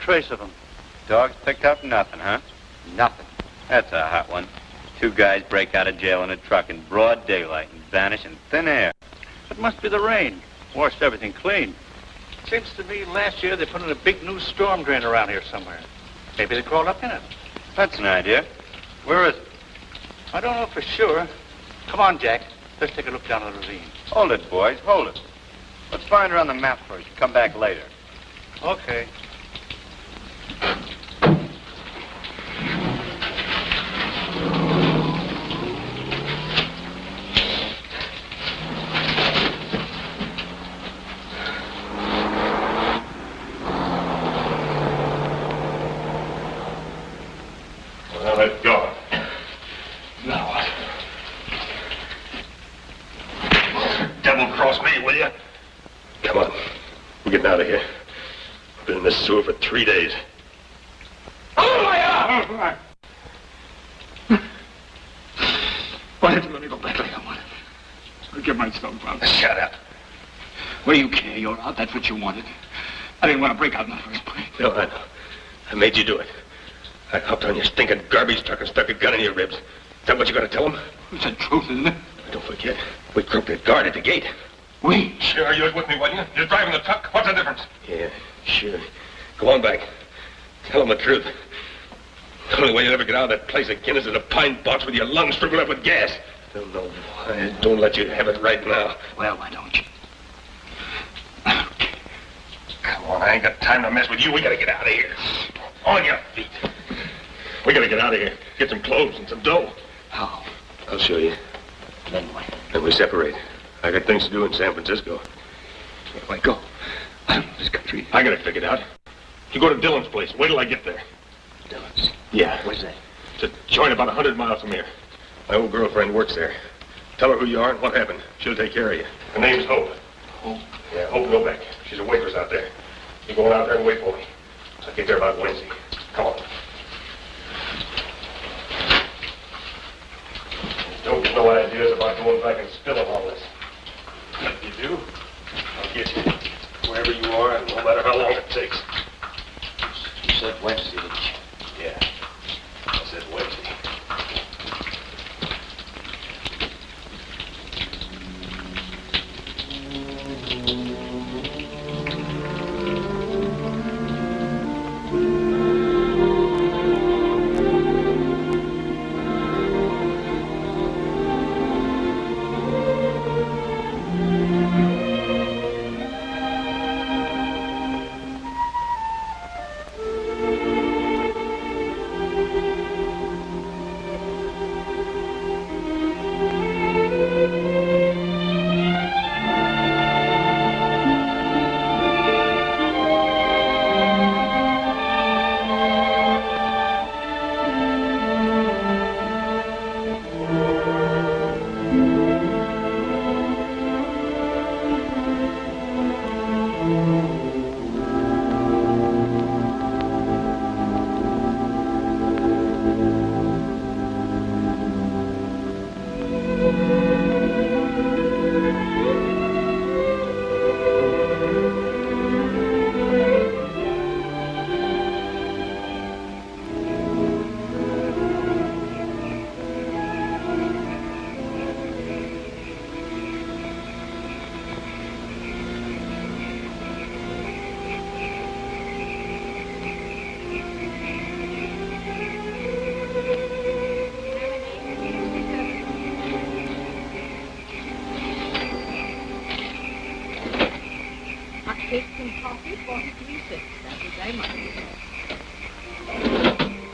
trace of him. Dogs picked up nothing, huh? Nothing. That's a hot one. 2 guys break out of jail in a truck in broad daylight and vanish in thin air. It must be the rain. Washed everything clean. Seems to me last year they put in a big new storm drain around here somewhere. Maybe they crawled up in it. That's an idea. Where is it? I don't know for sure. Come on, Jack. Let's take a look down the ravine. Hold it, boys. Hold it. Let's find her on the map first. Come back later. Okay. Well, let's go. Now what? Double-cross me, will you? Come on. We're getting out of here. Been in this sewer for 3 days. Oh, my God! Why did you let me go back like I wanted? I'll get myself out. Shut up. What do you care? You're out. That's what you wanted. I didn't want to break out in the first place. No, I know. I made you do it. I hopped on your stinking garbage truck and stuck a gun in your ribs. Is that what you're going to tell them? It's the truth, isn't it? Don't forget, we croaked that guard at the gate. We? Sure, you was with me, wasn't you? You're driving the truck. What's the difference? Yeah, sure. Go on back. Tell them the truth. The only way you'll ever get out of that place again is in a pine box with your lungs filled up with gas. Don't know why. Don't let you have it right now. Well, why don't you? Come on, I ain't got time to mess with you. We gotta get out of here. On your feet. We gotta get out of here. Get some clothes and some dough. How? I'll show you. Then what? Then we separate. I got things to do in San Francisco. Where do I go? I don't know this country. I got it figured out. You go to Dillon's place. Wait till I get there. Dillon's? Yeah. Where's that? It's a joint about 100 miles from here. My old girlfriend works there. Tell her who you are and what happened. She'll take care of you. Her name's Hope. Hope? Yeah, Hope Milbeck. She's a waitress out there. You go on out there and wait for me. I'll get there about Wednesday. Come on. Don't get no ideas about going back and spilling all this. If you do, I'll get you. Wherever you are, and no matter how long it takes. You said Wednesday, didn't you? Yeah. I said Wednesday.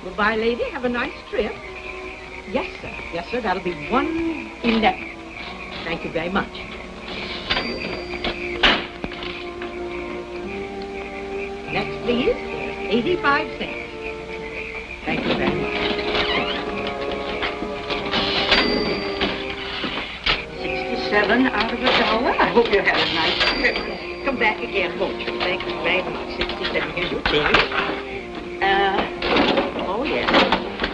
Goodbye, lady. Have a nice trip. Yes, sir. Yes, sir. That'll be 111. Thank you very much. Next, please. 85 cents. Thank you very much. 67 out of $1. I hope you had a nice trip. Come back again, won't you? Thank you very much. 67. Here's your change. Oh, yes.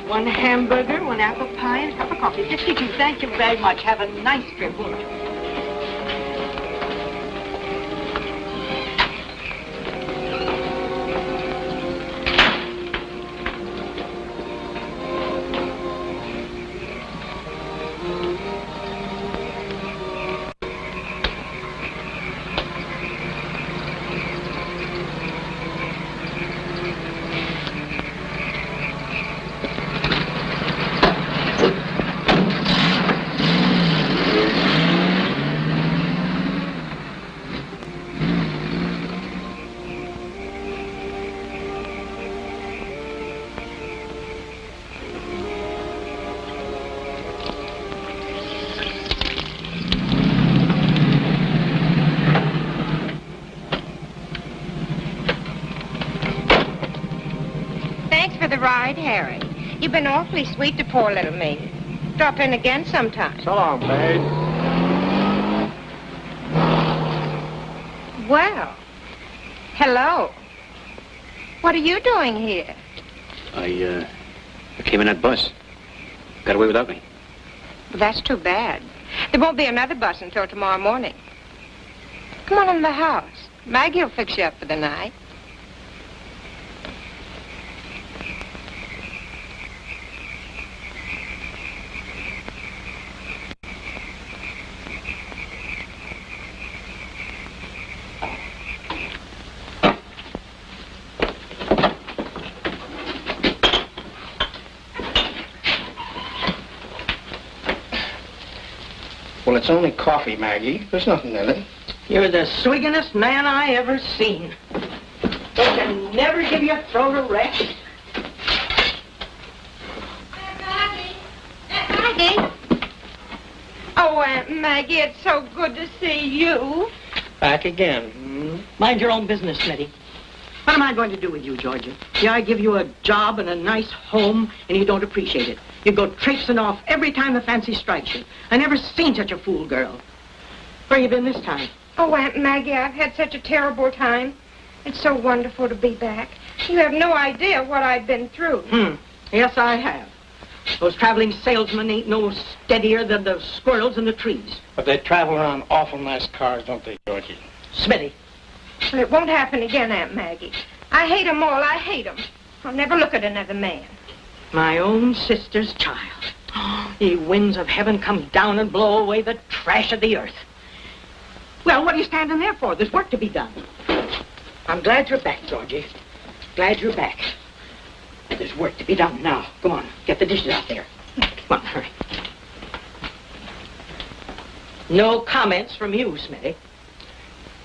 1 hamburger, 1 apple pie, and a cup of coffee. 52. Thank you very much. Have a nice trip, won't you? ride, Harry. You've been awfully sweet to poor little me. Drop in again sometime. So long, babe. Well, hello. What are you doing here? I came in that bus. Got away without me. Well, that's too bad. There won't be another bus until tomorrow morning. Come on in the house. Maggie will fix you up for the night. Well, it's only coffee, Maggie. There's nothing in it. You're the swigginest man I ever seen. Don't you never give your throat a rest? Maggie? Oh, Aunt Maggie, it's so good to see you. Back again. Mind your own business, Smitty. What am I going to do with you, Georgia? Yeah, I give you a job and a nice home, and you don't appreciate it. You go traipsing off every time the fancy strikes you. I never seen such a fool girl. Where you been this time? Oh, Aunt Maggie, I've had such a terrible time. It's so wonderful to be back. You have no idea what I've been through. Yes, I have. Those traveling salesmen ain't no steadier than the squirrels in the trees. But they travel around awful nice cars, don't they, Georgie? Smitty. Well, it won't happen again, Aunt Maggie. I hate 'em all. I hate 'em. I'll never look at another man. My own sister's child. Ye winds of heaven, come down and blow away the trash of the earth. Well, what are you standing there for? There's work to be done. I'm glad you're back, Georgie. Glad you're back. There's work to be done now. Come on, get the dishes out there. Come on, hurry. No comments from you, Smitty.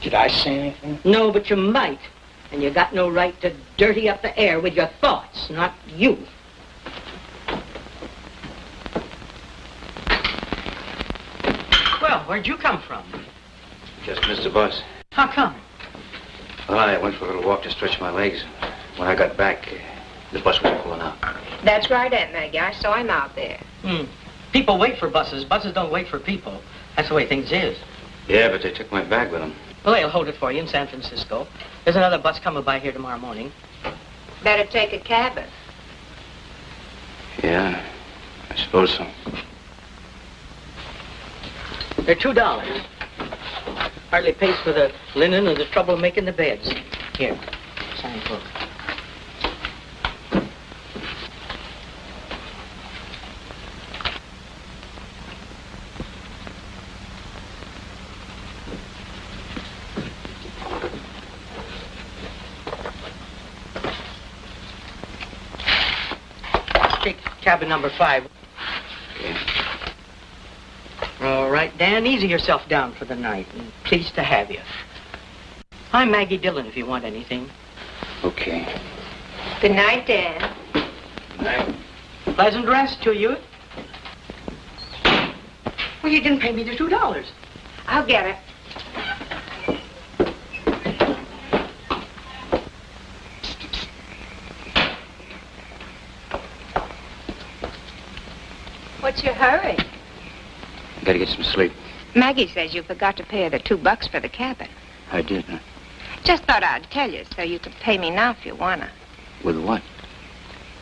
Did I say anything? No, but you might. And you got no right to dirty up the air with your thoughts, not you. Well, where'd you come from? Just missed the bus. How come? Well, I went for a little walk to stretch my legs. When I got back, the bus was pulling out. That's right, Aunt Maggie. I saw him out there. People wait for buses. Buses don't wait for people. That's the way things is. Yeah, but they took my bag with them. Well, they'll hold it for you in San Francisco. There's another bus coming by here tomorrow morning. Better take a cabin. Yeah, I suppose so. They're $2. Hardly pays for the linen and the trouble of making the beds. Here, sign book. Take cabin number 5. Yeah. All right, Dan, easy yourself down for the night. And pleased to have you. I'm Maggie Dillon if you want anything. Okay. Good night, Dan. Night. Pleasant rest to you. Well, you didn't pay me the $2. I'll get it. What's your hurry? Gotta get some sleep. Maggie says you forgot to pay her the $2 for the cabin. I did, huh? Just thought I'd tell you so you could pay me now if you wanna. With what?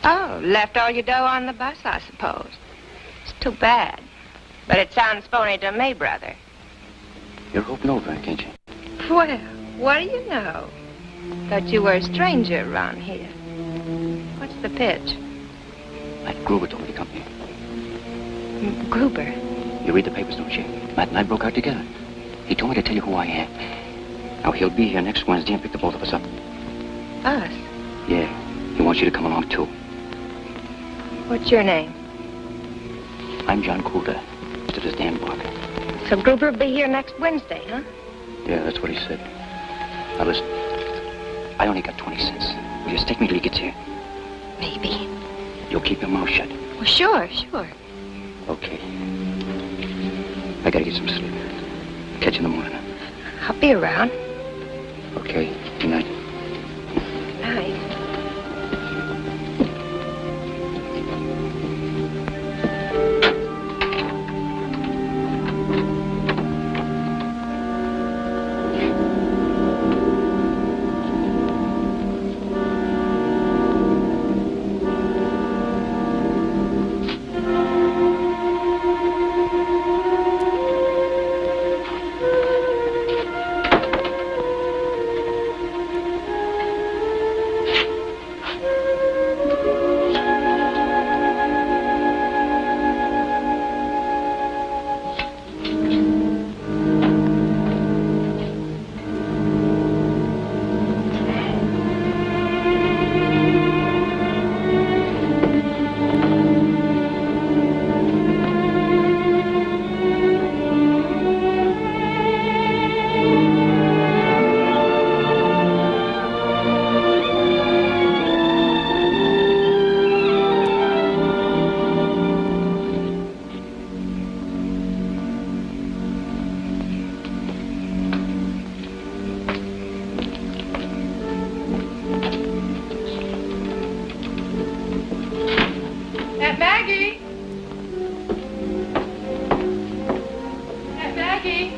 Oh, left all your dough on the bus, I suppose. It's too bad. But it sounds phony to me, brother. You're hoping over, ain't you? Well, what do you know? Thought you were a stranger around here. What's the pitch? Matt Gruber told me to come here. Gruber. You read the papers, don't you? Matt and I broke out together. He told me to tell you who I am. Now, he'll be here next Wednesday and pick the both of us up. Us? Yeah. He wants you to come along, too. What's your name? I'm John Coulter. To this Dan Barker. So Gruber will be here next Wednesday, huh? Yeah, that's what he said. Now, listen. I only got 20 cents. Will you stick me till he gets here? Maybe. You'll keep your mouth shut. Well, sure. Okay. I gotta get some sleep. Catch you in the morning. I'll be around. Okay. Good night. Night. Maggie?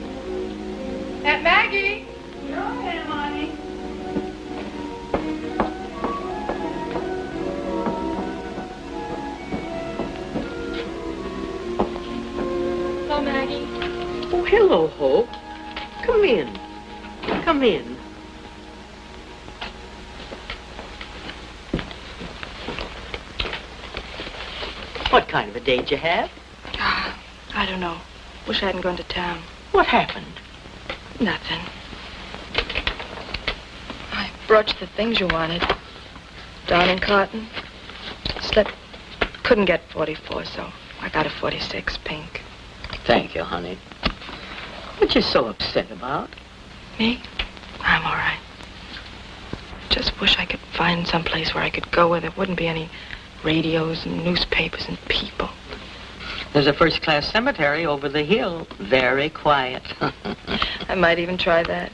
Aunt Maggie? You're okay, Monty. Hello, Maggie. Oh, hello, Hope. Come in. Come in. What kind of a date you have? I don't know. Wish I hadn't gone to town. What happened? Nothing. I brought you the things you wanted. Down in cotton. Slip. Couldn't get 44, so I got a 46 pink. Thank you, honey. What you so upset about? Me? I'm all right. Just wish I could find some place where I could go where there wouldn't be any radios and newspapers and people. There's a first-class cemetery over the hill. Very quiet. I might even try that.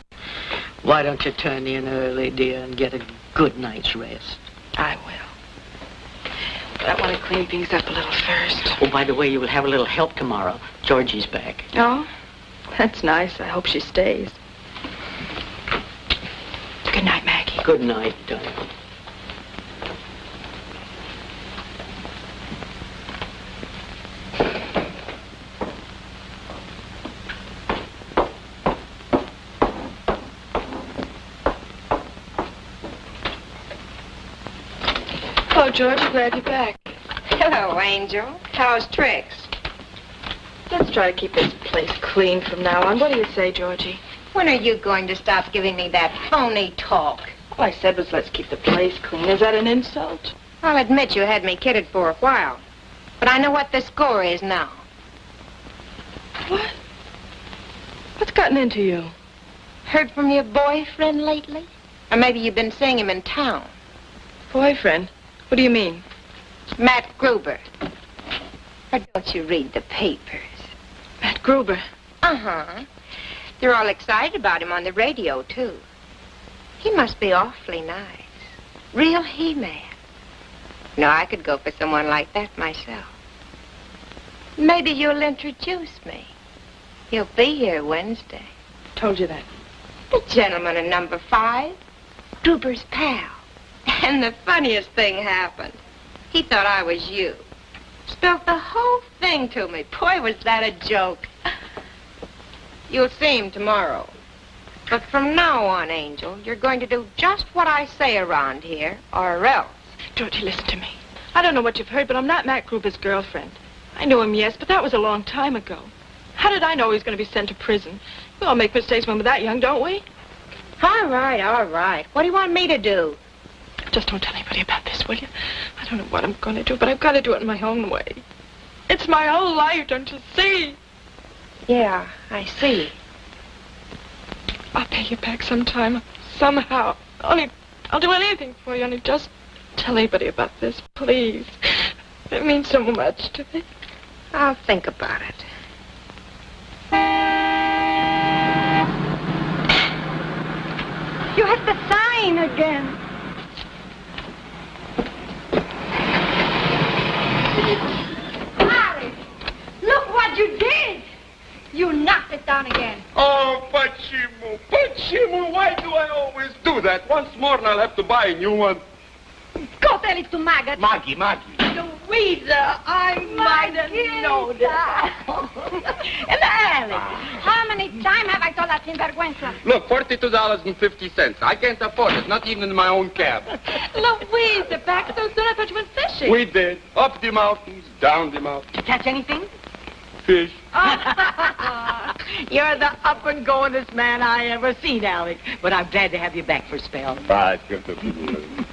Why don't you turn in early, dear, and get a good night's rest? I will. But I want to clean things up a little first. Oh, by the way, you will have a little help tomorrow. Georgie's back. Oh? That's nice. I hope she stays. Good night, Maggie. Good night, darling. Hello, Georgie. Glad you're back. Hello, Angel. How's tricks? Let's try to keep this place clean from now on. What do you say, Georgie? When are you going to stop giving me that phony talk? All I said was let's keep the place clean. Is that an insult? I'll admit you had me kidded for a while. But I know what the score is now. What? What's gotten into you? Heard from your boyfriend lately? Or maybe you've been seeing him in town. Boyfriend? What do you mean? Matt Gruber. Or don't you read the papers? Matt Gruber. Uh-huh. They're all excited about him on the radio, too. He must be awfully nice. Real he-man. No, I could go for someone like that myself. Maybe you'll introduce me. He'll be here Wednesday. Told you that. The gentleman in number 5, Gruber's pal. And the funniest thing happened. He thought I was you. Spilled the whole thing to me. Boy, was that a joke. You'll see him tomorrow. But from now on, Angel, you're going to do just what I say around here, or else. Georgie, listen to me. I don't know what you've heard, but I'm not Matt Gruber's girlfriend. I knew him, yes, but that was a long time ago. How did I know he was going to be sent to prison? We all make mistakes when we're that young, don't we? All right, all right. What do you want me to do? Just don't tell anybody about this, will you? I don't know what I'm going to do, but I've got to do it in my own way. It's my whole life, don't you see? Yeah, I see. I'll pay you back sometime, somehow. I'll do anything for you, only just tell anybody about this, please. It means so much to me. I'll think about it. You hit the sign again. Alice, look what you did. You knocked it down again. Oh, Pachimu, why do I always do that? Once more and I'll have to buy a new one. Go tell it to Maggot. Maggie. Louisa, I might have known that. And Alice, how many times have I told that sinvergüenza? Look, $42.50. I can't afford it, not even in my own cab. Louisa, back so soon. I thought you went fishing. We did. Up the mountains, down the mountains. Did you catch anything? Fish. You're the up-and-goingest man I ever seen, Alec. But I'm glad to have you back for a spell. Right, good to be.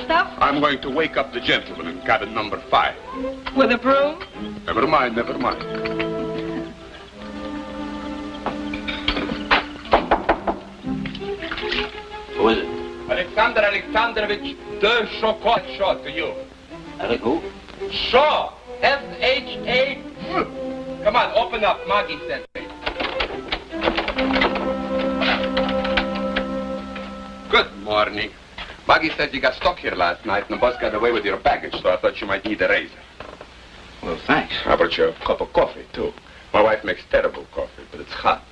stuff? I'm going to wake up the gentleman in cabin number 5. With a broom? Never mind, never mind. Who is it? Alexander Alexandrovich de Chocolat Shaw to you. Alec who? Shaw. S-H-A. Come on, open up. Maggie sent me. Good morning. Maggie said you got stuck here last night and the bus got away with your baggage, so I thought you might need a razor. Well, thanks. How about you a cup of coffee, too? My wife makes terrible coffee, but it's hot.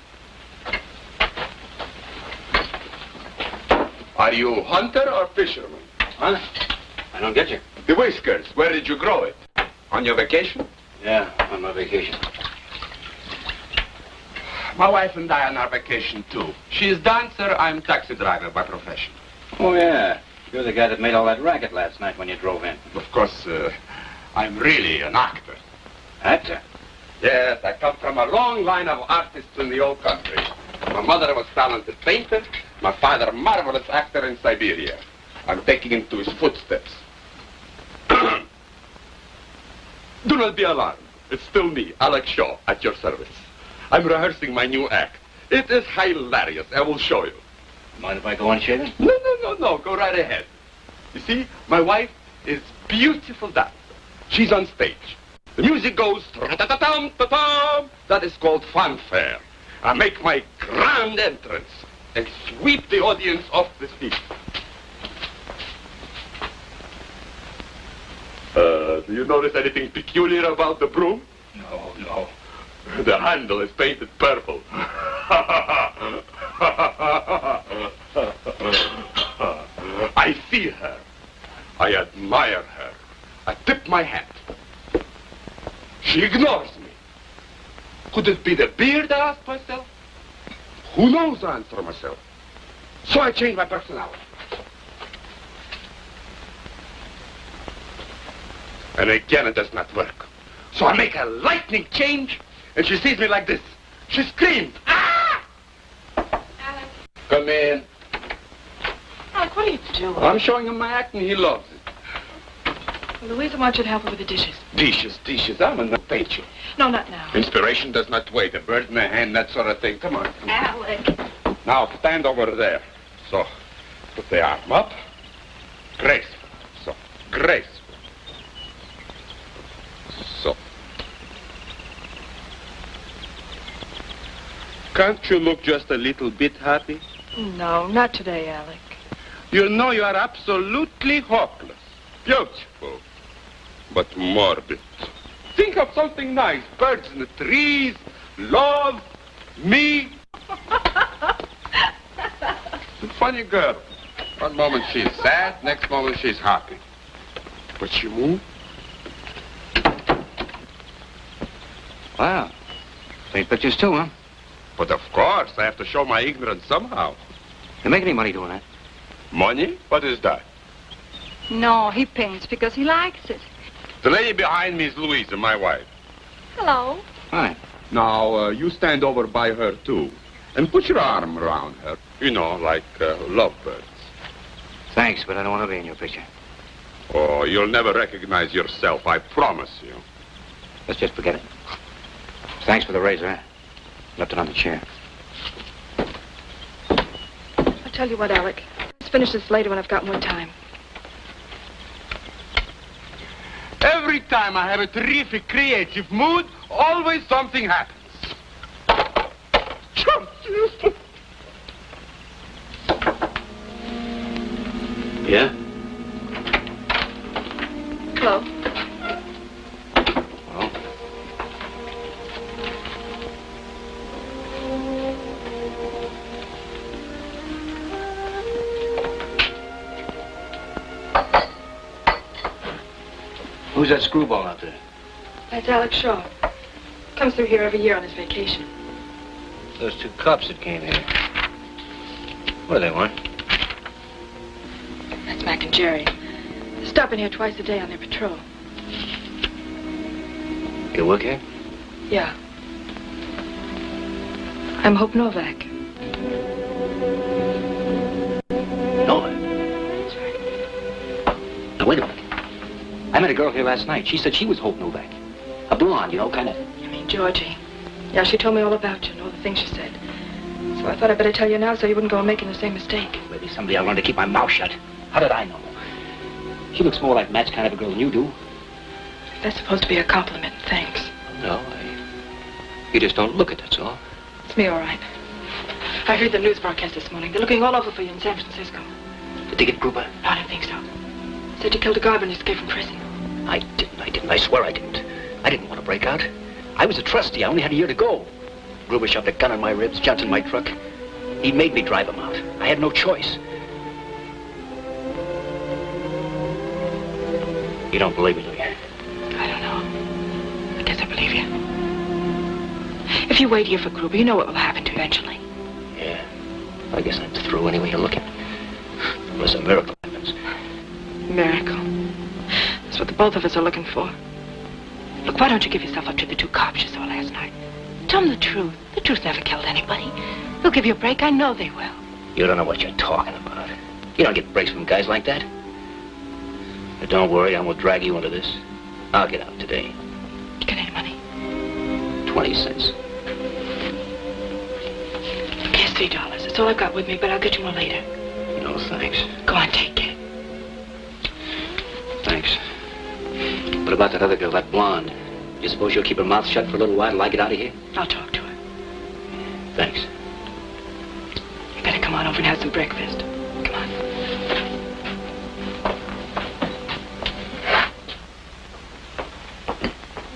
Are you hunter or fisherman? Huh? I don't get you. The whiskers, where did you grow it? On your vacation? Yeah, on my vacation. My wife and I are on our vacation, too. She is dancer, I'm taxi driver by profession. Oh, yeah. You're the guy that made all that racket last night when you drove in. Of course, I'm really an actor. Actor? Yes, I come from a long line of artists in the old country. My mother was talented painter. My father, a marvelous actor in Siberia. I'm taking him to his footsteps. Do not be alarmed. It's still me, Alex Shaw, at your service. I'm rehearsing my new act. It is hilarious. I will show you. Mind if I go on shaving? No. Go right ahead. You see, my wife is beautiful dancer. She's on stage. The music goes ta-ta-ta-tam-ta-tam. That is called fanfare. I make my grand entrance and sweep the audience off the feet. Do you notice anything peculiar about the broom? No. The handle is painted purple. I see her. I admire her. I tip my hat. She ignores me. Could it be the beard, I ask myself? Who knows, I answer myself. So I change my personality. And again, it does not work. So I make a lightning change, and she sees me like this. She screams, "Ah!" Alec. Come in. Alec, what are you doing? I'm showing him my act, and he loves it. Well, Louisa wants you to help her with the dishes. Dishes. I'm a painter. No, not now. Inspiration does not wait. A bird in the hand, that sort of thing. Come on. Alec. Now, stand over there. So, put the arm up. Graceful. So, graceful. So. Can't you look just a little bit happy? No, not today, Alec. You know you are absolutely hopeless. Beautiful. But morbid. Think of something nice. Birds in the trees, love, me. Funny girl. One moment she's sad, next moment she's happy. But you move. Wow. Paint pictures too, huh? But of course, I have to show my ignorance somehow. You make any money doing that? Money? What is that? No, he paints because he likes it. The lady behind me is Louisa, my wife. Hello. Hi. Now, you stand over by her, too. And put your arm around her. You know, like lovebirds. Thanks, but I don't want to be in your picture. Oh, you'll never recognize yourself, I promise you. Let's just forget it. Thanks for the razor. Left it on the chair. I'll tell you what, Alec. Let's finish this later when I've got more time. Every time I have a terrific creative mood, always something happens. Yeah? Hello. Well? Who's that screwball out there? That's Alec Shaw. Comes through here every year on his vacation. Those two cops that came here. What do they want? That's Mac and Jerry. They're stopping here twice a day on their patrol. You work here? Yeah. I'm Hope Novak. Novak? That's right. Now, wait a minute. I met a girl here last night. She said she was Hope Novak. A blonde, you know, kind of... You mean Georgie? Yeah, she told me all about you and all the things she said. So I thought I'd better tell you now so you wouldn't go on making the same mistake. Maybe someday I'll learn to keep my mouth shut. How did I know? She looks more like Matt's kind of a girl than you do. That's supposed to be a compliment. Thanks. No, you just don't look it, that's all. It's me, all right. I heard the news broadcast this morning. They're looking all over for you in San Francisco. Did they get Gruber? No, I don't think so. Said you killed a guard when you escaped from prison. I didn't. I swear I didn't. I didn't want to break out. I was a trustee. I only had a year to go. Gruber shoved a gun in my ribs, jumped in my truck. He made me drive him out. I had no choice. You don't believe me, do you? I don't know. I guess I believe you. If you wait here for Gruber, you know what will happen to you eventually. Yeah. I guess I'm through any way you're looking. Unless a miracle happens. Miracle. That's what the both of us are looking for. Look, why don't you give yourself up to the two cops you saw last night? Tell them the truth. The truth never killed anybody. They'll give you a break. I know they will. You don't know what you're talking about. You don't get breaks from guys like that. But don't worry, I won't drag you into this. I'll get out today. You got any money? 20 cents. Here's $3. That's all I've got with me, but I'll get you more later. No, thanks. Go on, take it. Thanks. What about that other girl, that blonde? You suppose she'll keep her mouth shut for a little while till I get out of here? I'll talk to her. Thanks. You better come on over and have some breakfast. Come on.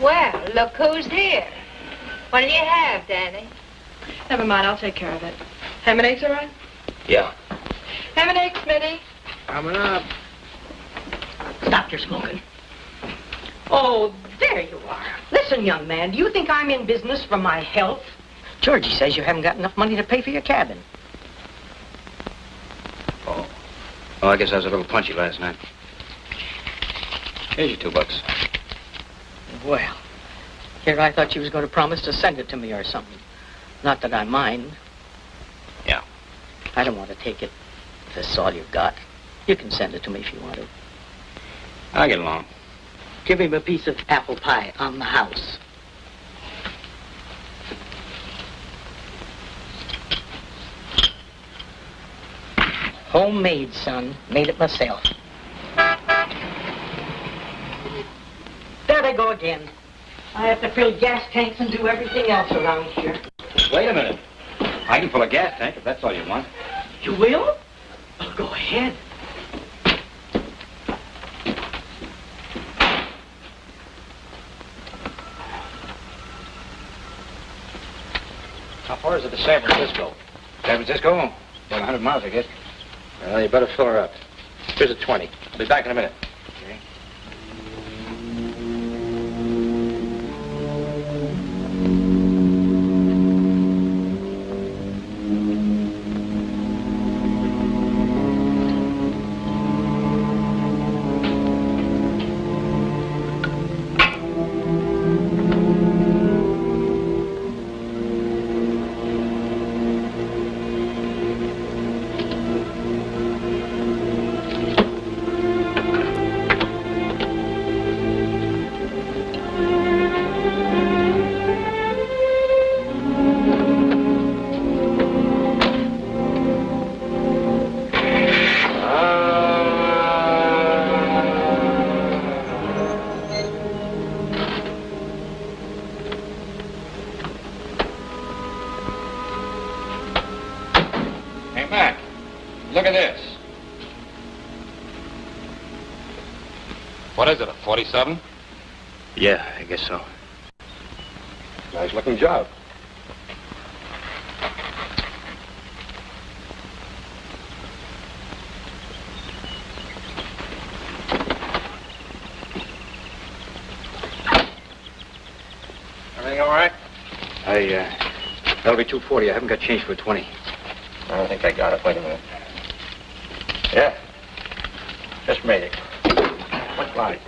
Well, look who's here. What'll you have, Danny? Never mind, I'll take care of it. Ham and eggs, all right? Yeah. Ham and eggs, Smitty. Coming up. Stop your smoking. Oh, there you are. Listen, young man, do you think I'm in business for my health? Georgie says you haven't got enough money to pay for your cabin. Oh, I guess I was a little punchy last night. Here's your $2. Well, here I thought you was going to promise to send it to me or something. Not that I mind. Yeah. I don't want to take it if this is all you've got. You can send it to me if you want to. I'll get along. Give him a piece of apple pie on the house. Homemade, son. Made it myself. There they go again. I have to fill gas tanks and do everything else around here. Wait a minute. I can fill a gas tank if that's all you want. You will? Well, go ahead. How far is it to San Francisco? San Francisco? About 100 miles, I guess. Well, you better fill her up. Here's a 20. I'll be back in a minute. Okay. Look at this. What is it, a 47? Yeah, I guess so. Nice looking job. Everything all right? That'll be $2.40. I haven't got change for a 20. I don't think I got it. Wait a minute. Yeah. Just made it. What light?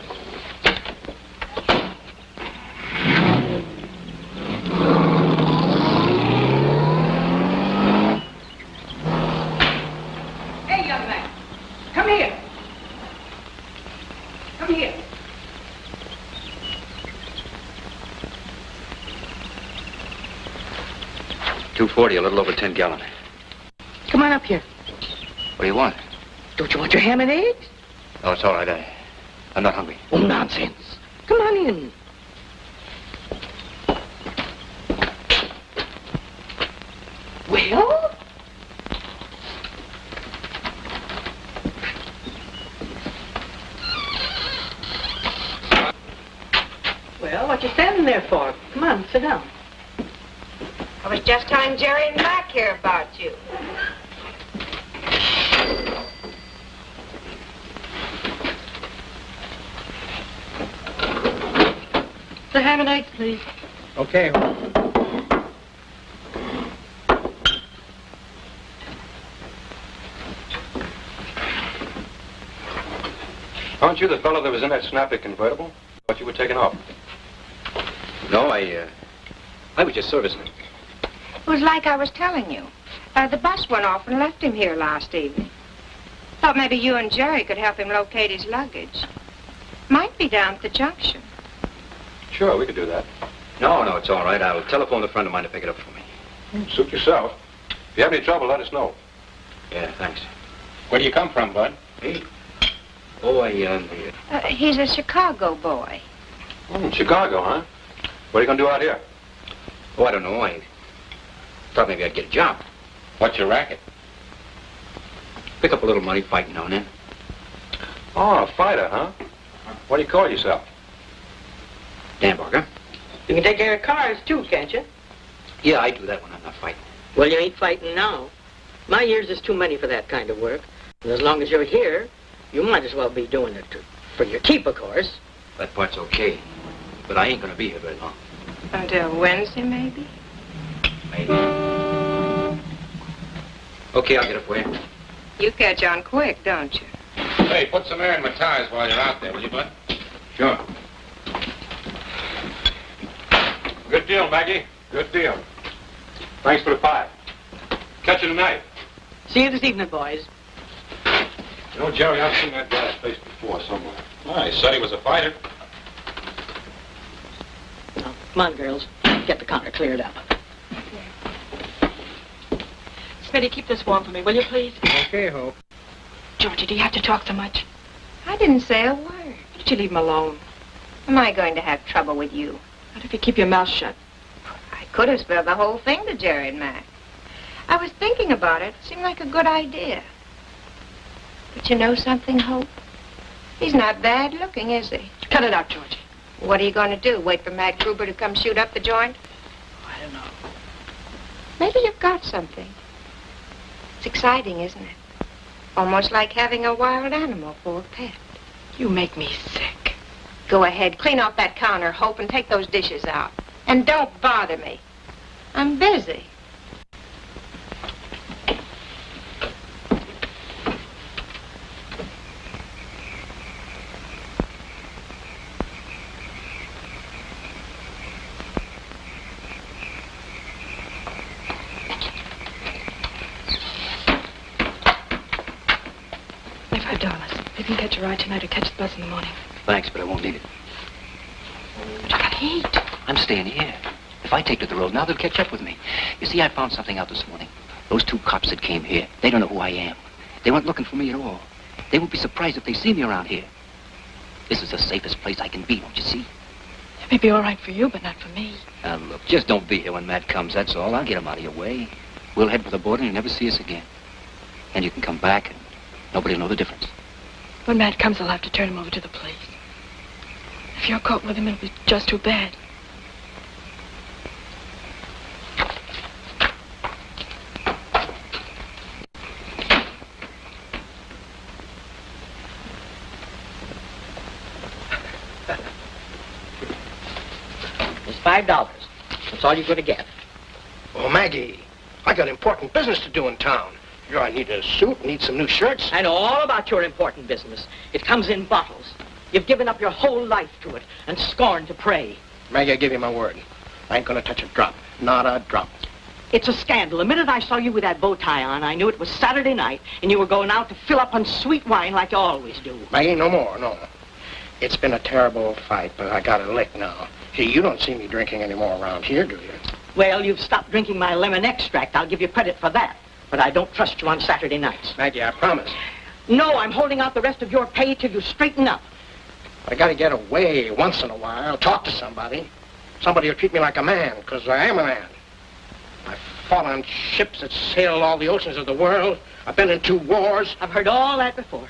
Hey, young man. Come here. $2.40, a little over 10 gallon. Come on up here. What do you want? Don't you want your ham and eggs? Oh, it's all right. I'm not hungry. Oh, nonsense. Come on in. Well? Well, what you standing there for? Come on, sit down. I was just telling Jerry and Mac here about you. The ham and eggs, please. Okay. Aren't you the fellow that was in that snappy convertible? Thought you were taking off. No, I was just servicing it. It was like I was telling you. The bus went off and left him here last evening. Thought maybe you and Jerry could help him locate his luggage. Might be down at the junction. Sure, we could do that. No, it's all right. I'll telephone a friend of mine to pick it up for me. Suit yourself. If you have any trouble, let us know. Yeah, thanks. Where do you come from, Bud? Hey. Oh, He's a Chicago boy. Chicago, huh? What are you going to do out here? Oh, I don't know. I thought maybe I'd get a job. What's your racket? Pick up a little money fighting now and then. Oh, a fighter, huh? What do you call yourself? Dan Barker. You can take care of cars, too, can't you? Yeah, I do that when I'm not fighting. Well, you ain't fighting now. My years is too many for that kind of work. And as long as you're here, you might as well be doing it for your keep, of course. That part's okay. But I ain't gonna be here very long. Until Wednesday, maybe? Maybe. Okay, I'll get it for you. You catch on quick, don't you? Hey, put some air in my tires while you're out there, will you, Bud? Sure. Good deal, Maggie. Good deal. Thanks for the pie. Catch you tonight. See you this evening, boys. You know, Jerry, I've seen that guy's face before somewhere. Well, he said he was a fighter. Now, come on, girls. Get the counter cleared up. Smitty, keep this warm for me, will you, please? Okay, Hope. Georgie, do you have to talk so much? I didn't say a word. Why don't you leave him alone? Am I going to have trouble with you? What if you keep your mouth shut? I could have spilled the whole thing to Jerry and Mac. I was thinking about it. It seemed like a good idea. But you know something, Hope? He's not bad looking, is he? Cut it out, Georgie. What are you going to do? Wait for Mac Gruber to come shoot up the joint? I don't know. Maybe you've got something. It's exciting, isn't it? Almost like having a wild animal for a pet. You make me sick. Go ahead, clean off that counter, Hope, and take those dishes out. And don't bother me. I'm busy. $5. You can catch a ride tonight or catch the bus in the morning. Thanks, but I won't need it. But you gotta eat. I'm staying here. If I take to the road now, they'll catch up with me. You see, I found something out this morning. Those two cops that came here, they don't know who I am. They weren't looking for me at all. They won't be surprised if they see me around here. This is the safest place I can be, don't you see? It may be all right for you, but not for me. Now, look, just don't be here when Matt comes, that's all. I'll get him out of your way. We'll head for the border and you'll never see us again. And you can come back and nobody will know the difference. When Matt comes, I'll have to turn him over to the police. If you're caught with him, it'll be just too bad. It's $5. That's all you're going to get. Oh, Maggie, I got important business to do in town. You I need a suit, need some new shirts. I know all about your important business. It comes in bottles. You've given up your whole life to it and scorned to pray. Maggie, I give you my word. I ain't gonna touch a drop. Not a drop. It's a scandal. The minute I saw you with that bow tie on, I knew it was Saturday night, and you were going out to fill up on sweet wine like you always do. Maggie, no more, no. It's been a terrible fight, but I got a lick now. Hey, you don't see me drinking anymore around here, do you? Well, you've stopped drinking my lemon extract. I'll give you credit for that. But I don't trust you on Saturday nights. Maggie, I promise. No, I'm holding out the rest of your pay till you straighten up. I gotta get away once in a while, talk to somebody. Somebody who'll treat me like a man, because I am a man. I've fought on ships that sailed all the oceans of the world. I've been in 2 wars. I've heard all that before.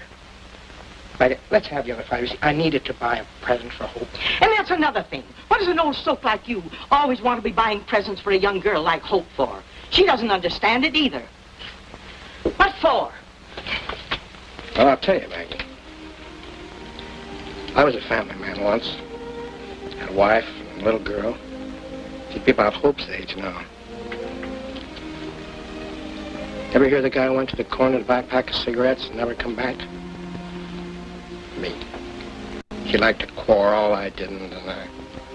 Maggie, let's have the other 5. You see, I needed to buy a present for Hope. And that's another thing. What does an old soak like you always want to be buying presents for a young girl like Hope for? She doesn't understand it either. What for? Well, I'll tell you, Maggie. I was a family man once. Had a wife and a little girl. She'd be about Hope's age now. Ever hear the guy who went to the corner to buy a pack of cigarettes and never come back? Me. She liked to quarrel, I didn't, and I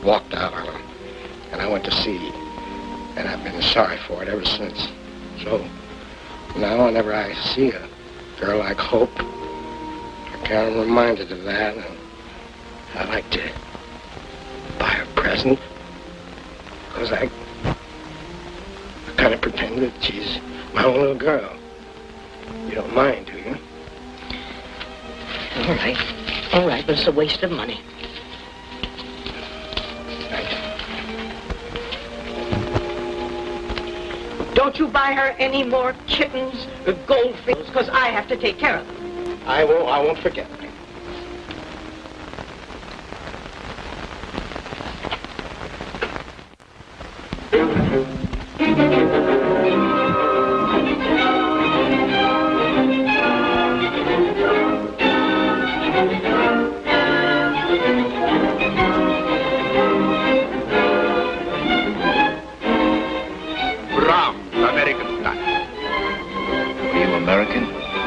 walked out on him. And I went to sea. And I've been sorry for it ever since. So, now whenever I see a girl like Hope, I kind of reminded of that, and I like to buy her a present. Because I kind of pretend that she's my own little girl. You don't mind, do you? All right. All right, but it's a waste of money. Thanks. Don't you buy her any more kittens or goldfish, because I have to take care of them. I won't forget.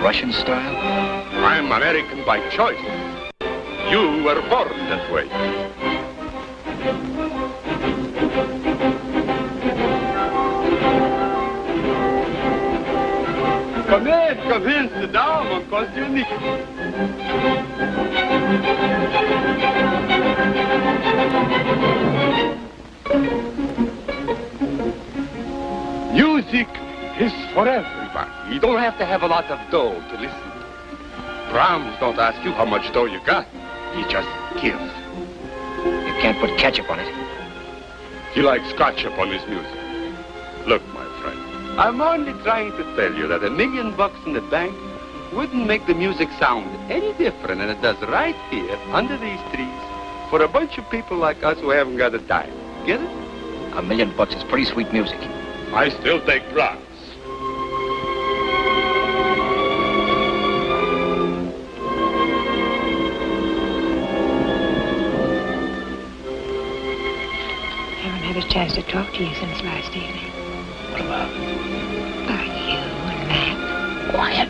Russian style? I'm American by choice. You were born that way. Come in, sit down, mon costume. Music is for everybody. You don't have to have a lot of dough to listen to. Brahms don't ask you how much dough you got. He just gives. You can't put ketchup on it. He likes ketchup on his music. Look, my friend, I'm only trying to tell you that $1 million in the bank wouldn't make the music sound any different than it does right here under these trees for a bunch of people like us who haven't got a dime. Get it? $1 million is pretty sweet music. I still take Brahms. Had a chance to talk to you since last evening. What about? About you and Matt. Quiet.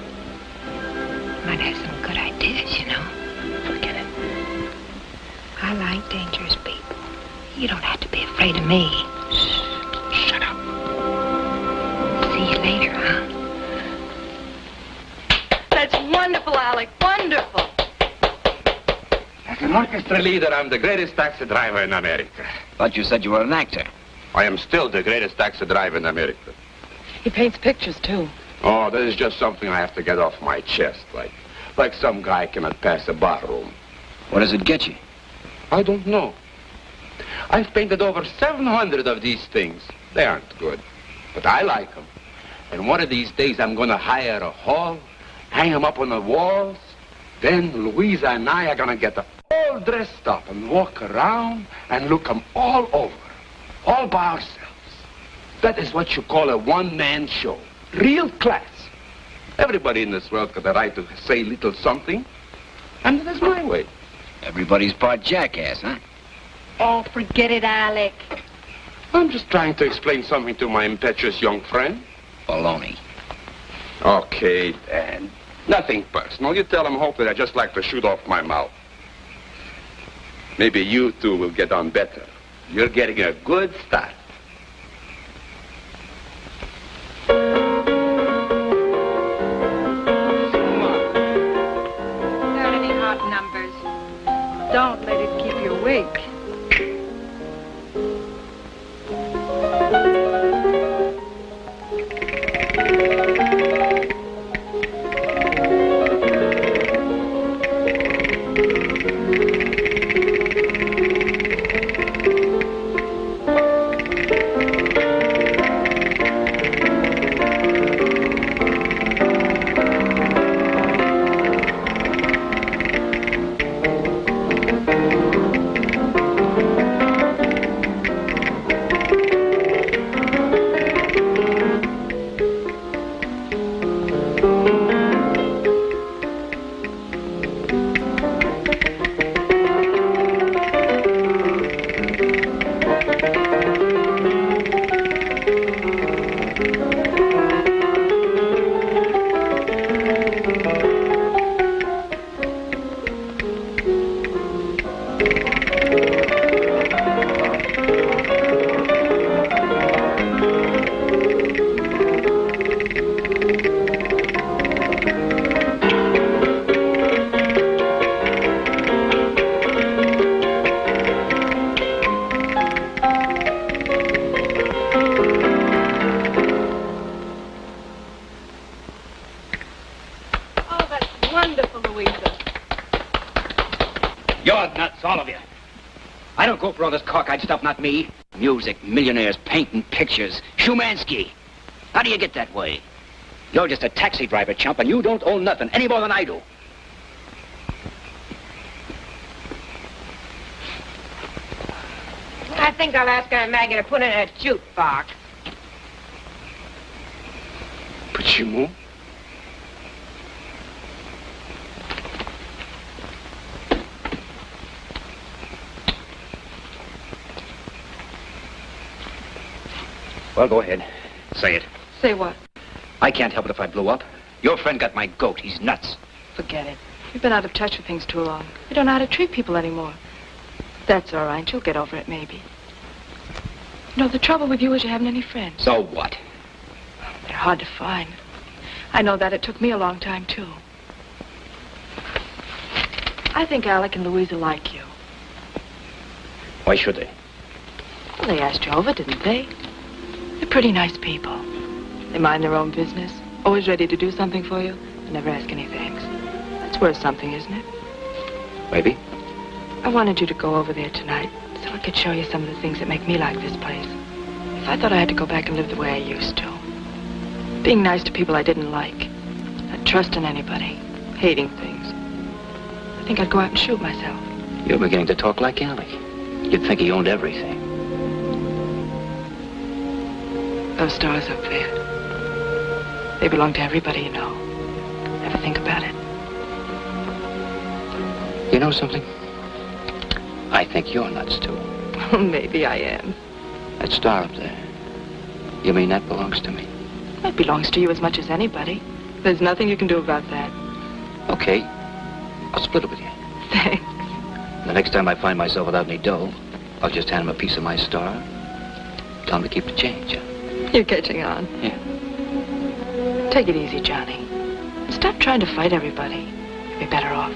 Might have some good ideas, you know. Forget it. I like dangerous people. You don't have to be afraid of me. Shh. Shut up. See you later, huh? That's wonderful, Alec. Wonderful. As an orchestra leader, I'm the greatest taxi driver in America. Thought you said you were an actor. I am still the greatest taxi driver in America. He paints pictures, too. Oh, this is just something I have to get off my chest, like some guy cannot pass a barroom. What does it get you? I don't know. I've painted over 700 of these things. They aren't good, but I like them. And one of these days, I'm going to hire a hall, hang them up on the walls. Then Louisa and I are going to get all dressed up and walk around and look them all over, all by ourselves. That is what you call a one-man show. Real class. Everybody in this world got the right to say little something, and that's my way. Everybody's part jackass, huh? Oh, forget it, Alec. I'm just trying to explain something to my impetuous young friend. Baloney. Okay, Dan. Nothing personal. You tell him, Hope, that I just like to shoot off my mouth. Maybe you two will get on better. You're getting a good start. Got any hot numbers? Don't let it keep you awake. for all this cockeyed stuff, not me. Music, millionaires, painting pictures, Shumansky. How do you get that way? You're just a taxi driver, chump, and you don't own nothing any more than I do. I think I'll ask Aunt Maggie to put in a jukebox. Почему? Well, go ahead. Say it. Say what? I can't help it if I blew up. Your friend got my goat. He's nuts. Forget it. You've been out of touch with things too long. You don't know how to treat people anymore. That's all right. You'll get over it, maybe. You know, the trouble with you is you haven't any friends. So what? They're hard to find. I know that. It took me a long time, too. I think Alec and Louisa like you. Why should they? Well, they asked you over, didn't they? They're pretty nice people. They mind their own business, always ready to do something for you, and never ask any thanks. That's worth something, isn't it? Maybe. I wanted you to go over there tonight so I could show you some of the things that make me like this place. If I thought I had to go back and live the way I used to. Being nice to people I didn't like. Not trusting anybody. Hating things. I think I'd go out and shoot myself. You're beginning to talk like Alec. You'd think he owned everything. Those stars up there. They belong to everybody you know. Never think about it. You know something? I think you're nuts, too. Maybe I am. That star up there. You mean that belongs to me? It belongs to you as much as anybody. There's nothing you can do about that. Okay. I'll split it with you. Thanks. The next time I find myself without any dough, I'll just hand him a piece of my star. Tell him to keep the change. You're catching on. Yeah. Take it easy, Johnny. Stop trying to fight everybody. You'll be better off.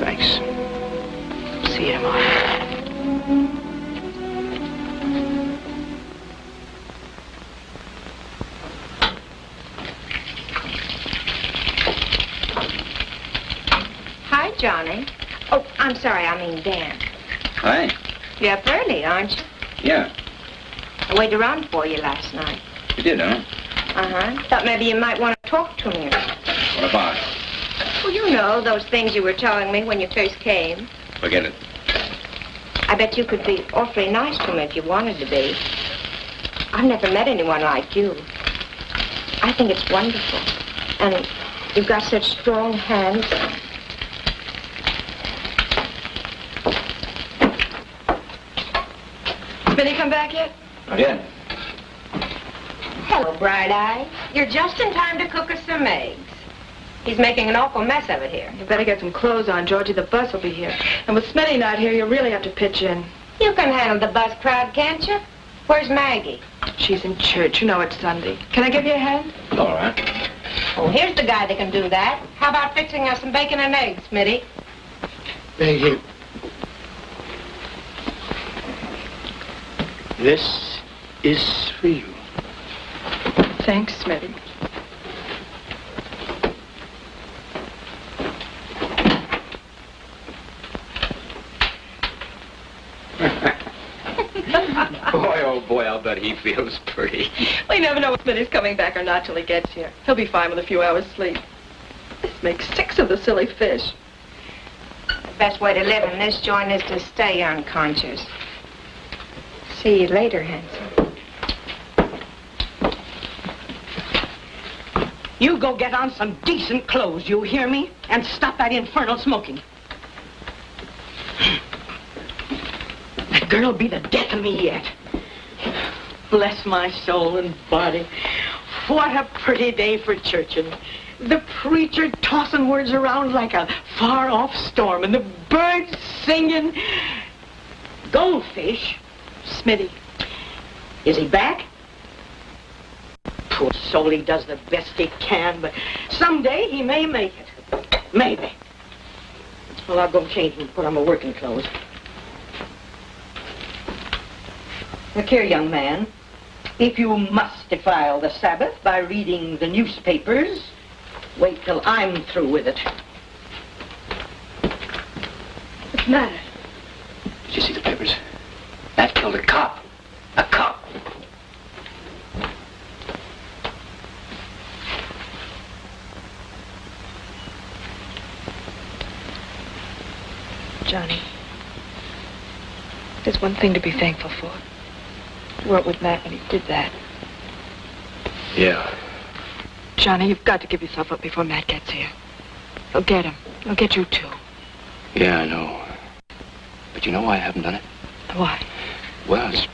Thanks. See you tomorrow. Hi, Johnny. Oh, I'm sorry, I mean Dan. Hi. You're up early, aren't you? Yeah. I waited around for you last night. You did, huh? Uh-huh. Thought maybe you might want to talk to me. What about? Well, you know, those things you were telling me when you first came. Forget it. I bet you could be awfully nice to me if you wanted to be. I've never met anyone like you. I think it's wonderful. And you've got such strong hands. Smitty come back yet? Not yet. Hello, Bright Eye. You're just in time to cook us some eggs. He's making an awful mess of it here. You better get some clothes on, Georgie. The bus will be here. And with Smitty not here, you really have to pitch in. You can handle the bus crowd, can't you? Where's Maggie? She's in church. You know it's Sunday. Can I give you a hand? All right. Oh, here's the guy that can do that. How about fixing us some bacon and eggs, Smitty? Thank you. This is for you. Thanks, Smitty. Boy, oh boy, I'll bet he feels pretty. We never know if Smitty's coming back or not till he gets here. He'll be fine with a few hours sleep. This makes 6 of the silly fish. The best way to live in this joint is to stay unconscious. See you later, handsome. You go get on some decent clothes, you hear me? And stop that infernal smoking. That girl'll be the death of me yet. Bless my soul and body. What a pretty day for churching. The preacher tossing words around like a far-off storm, and the birds singing. Goldfish? Smitty. Is he back? Poor soul, he does the best he can, but someday he may make it. Maybe. Well, I'll go change and put on my working clothes. Look here, young man. If you must defile the Sabbath by reading the newspapers, wait till I'm through with it. What's the matter? Matt killed a cop. A cop. Johnny, there's one thing to be thankful for. You weren't with Matt when he did that. Yeah. Johnny, you've got to give yourself up before Matt gets here. He'll get him. He'll get you, too. Yeah, I know. But you know why I haven't done it? Why? Well, it's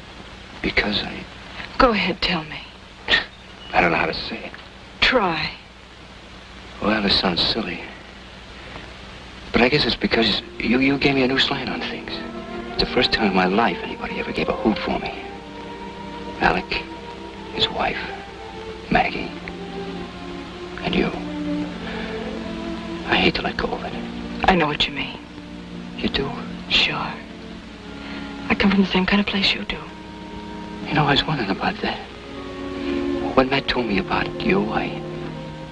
because I... Go ahead, tell me. I don't know how to say it. Try. Well, this sounds silly. But I guess it's because you gave me a new slant on things. It's the first time in my life anybody ever gave a hoot for me. Alec, his wife, Maggie, and you. I hate to let go of it. I know what you mean. You do? Sure. I come from the same kind of place you do. You know, I was wondering about that. When Matt told me about you, I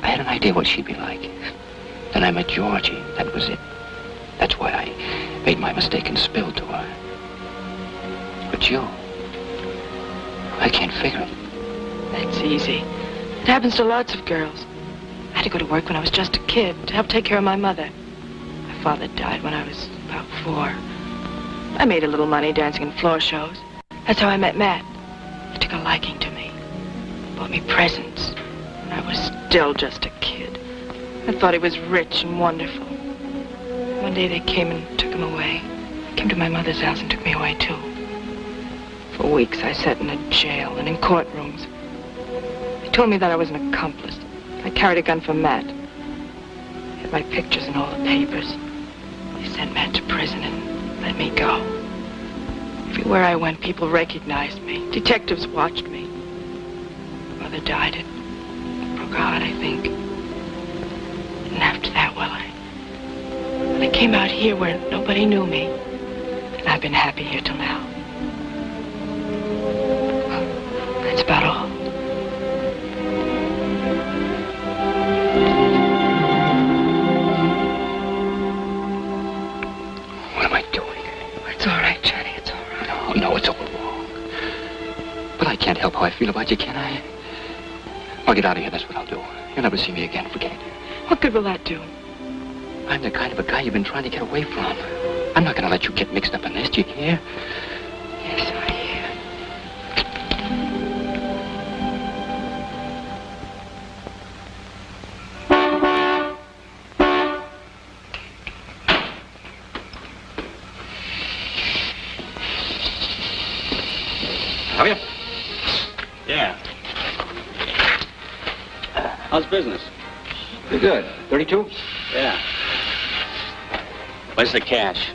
had an idea what she'd be like. Then I met Georgie. That was it. That's why I made my mistake and spilled to her. But you, I can't figure it. That's easy. It happens to lots of girls. I had to go to work when I was just a kid to help take care of my mother. My father died when I was about 4. I made a little money dancing in floor shows. That's how I met Matt. He took a liking to me. Bought me presents. When I was still just a kid. I thought he was rich and wonderful. One day they came and took him away. They came to my mother's house and took me away, too. For weeks I sat in a jail and in courtrooms. They told me that I was an accomplice. I carried a gun for Matt. They had my pictures in all the papers. They sent Matt to prison and let me go. Everywhere I went, people recognized me. Detectives watched me. My mother died. It broke her heart, I think. And after that, well, I came out here where nobody knew me. And I've been happy here till now. That's about all. What am I doing? It's all right, Johnny. It's all right. No, it's all wrong. But I can't help how I feel about you, can I? I'll get out of here, that's what I'll do. You'll never see me again, forget it. What good will that do? I'm the kind of a guy you've been trying to get away from. I'm not going to let you get mixed up in this, do you hear? Yes, I hear. Have you? Yeah. How's business? Pretty good. 32? Yeah. Where's the cash?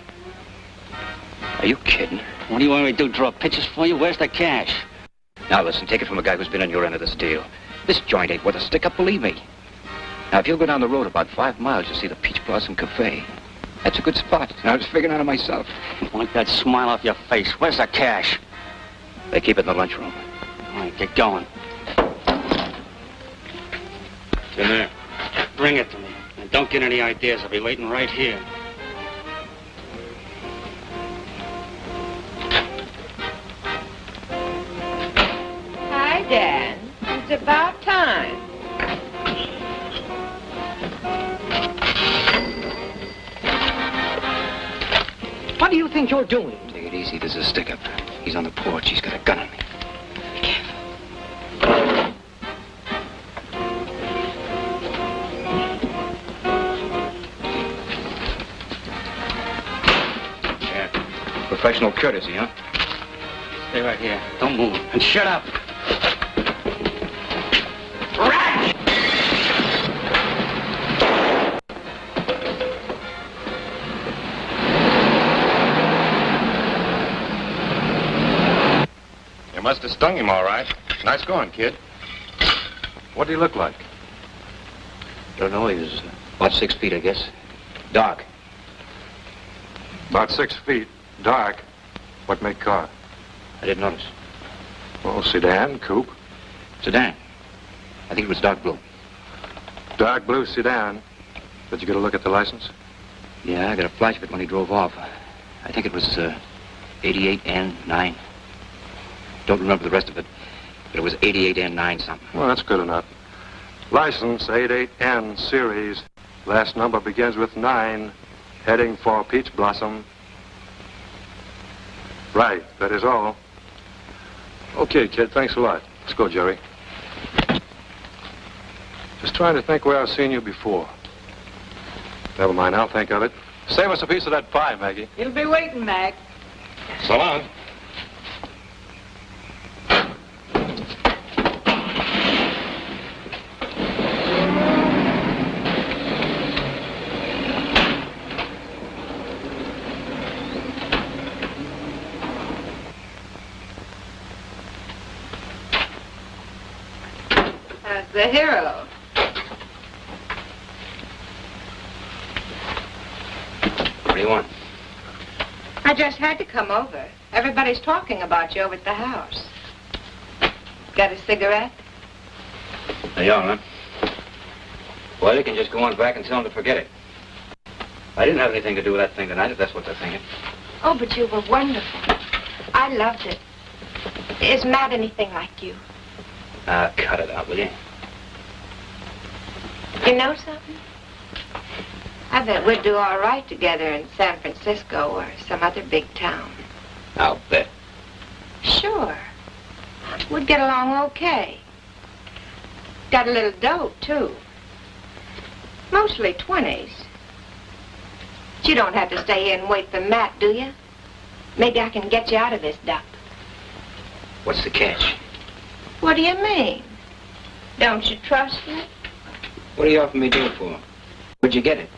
Are you kidding? What do you want me to do, draw pictures for you? Where's the cash? Now listen, take it from a guy who's been on your end of this deal. This joint ain't worth a stick-up, believe me. Now, if you'll go down the road about 5 miles, you'll see the Peach Blossom Cafe. That's a good spot. I was figuring out it myself. Wipe that smile off your face. Where's the cash? They keep it in the lunchroom. All right, get going. It's in there. Bring it to me. And don't get any ideas. I'll be waiting right here. Hi, Dad. It's about time. What do you think you're doing? Take it easy, there's a stick-up. He's on the porch. He's got a gun on me. Be careful. Yeah. Professional courtesy, huh? Stay right here. Don't move. And shut up. You must have stung him all right. Nice going, kid. What did he look like? Don't know. He was about 6 feet, I guess. Dark. About 6 feet. Dark. What make car? I didn't notice. Well, sedan, coupe. Sedan. I think it was dark blue. Dark blue sedan. Did you get a look at the license? Yeah, I got a flash of it when he drove off. I think it was 88N9. Don't remember the rest of it, but it was 88N9 something. Well, that's good enough. License 88N series. Last number begins with 9. Heading for Peach Blossom. Right, that is all. Okay, kid, thanks a lot. Let's go, Jerry. Just trying to think where I've seen you before. Never mind, I'll think of it. Save us a piece of that pie, Maggie. He'll be waiting, Mac. So long. The hero. What do you want? I just had to come over. Everybody's talking about you over at the house. Got a cigarette? There you are, huh? Well, you can just go on back and tell them to forget it. I didn't have anything to do with that thing tonight, if that's what they're thinking. Oh, but you were wonderful. I loved it. Is Matt anything like you? Cut it out, will you? You know something? I bet we'd do all right together in San Francisco or some other big town. I'll bet. Sure. We'd get along okay. Got a little dough, too. Mostly 20s. But you don't have to stay here and wait for Matt, do you? Maybe I can get you out of this dump. What's the catch? What do you mean? Don't you trust me? What are you offering me doing for? Where'd you get it?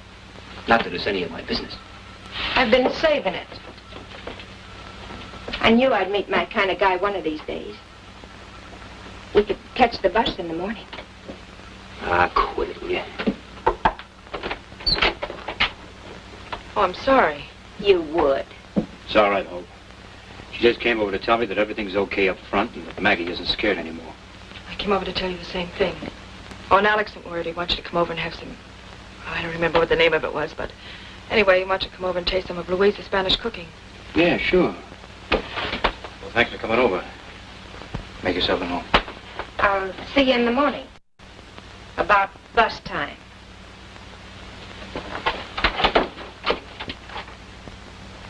Not that it's any of my business. I've been saving it. I knew I'd meet my kind of guy one of these days. We could catch the bus in the morning. Quit it, will you? Oh, I'm sorry. You would. It's all right, Hope. She just came over to tell me that everything's okay up front and that Maggie isn't scared anymore. I came over to tell you the same thing. Oh, and Alex sent word he wants you to come over and have some... Oh, I don't remember what the name of it was, but... Anyway, he wants you to come over and taste some of Louise's Spanish cooking. Yeah, sure. Well, thanks for coming over. Make yourself at home. I'll see you in the morning. About bus time.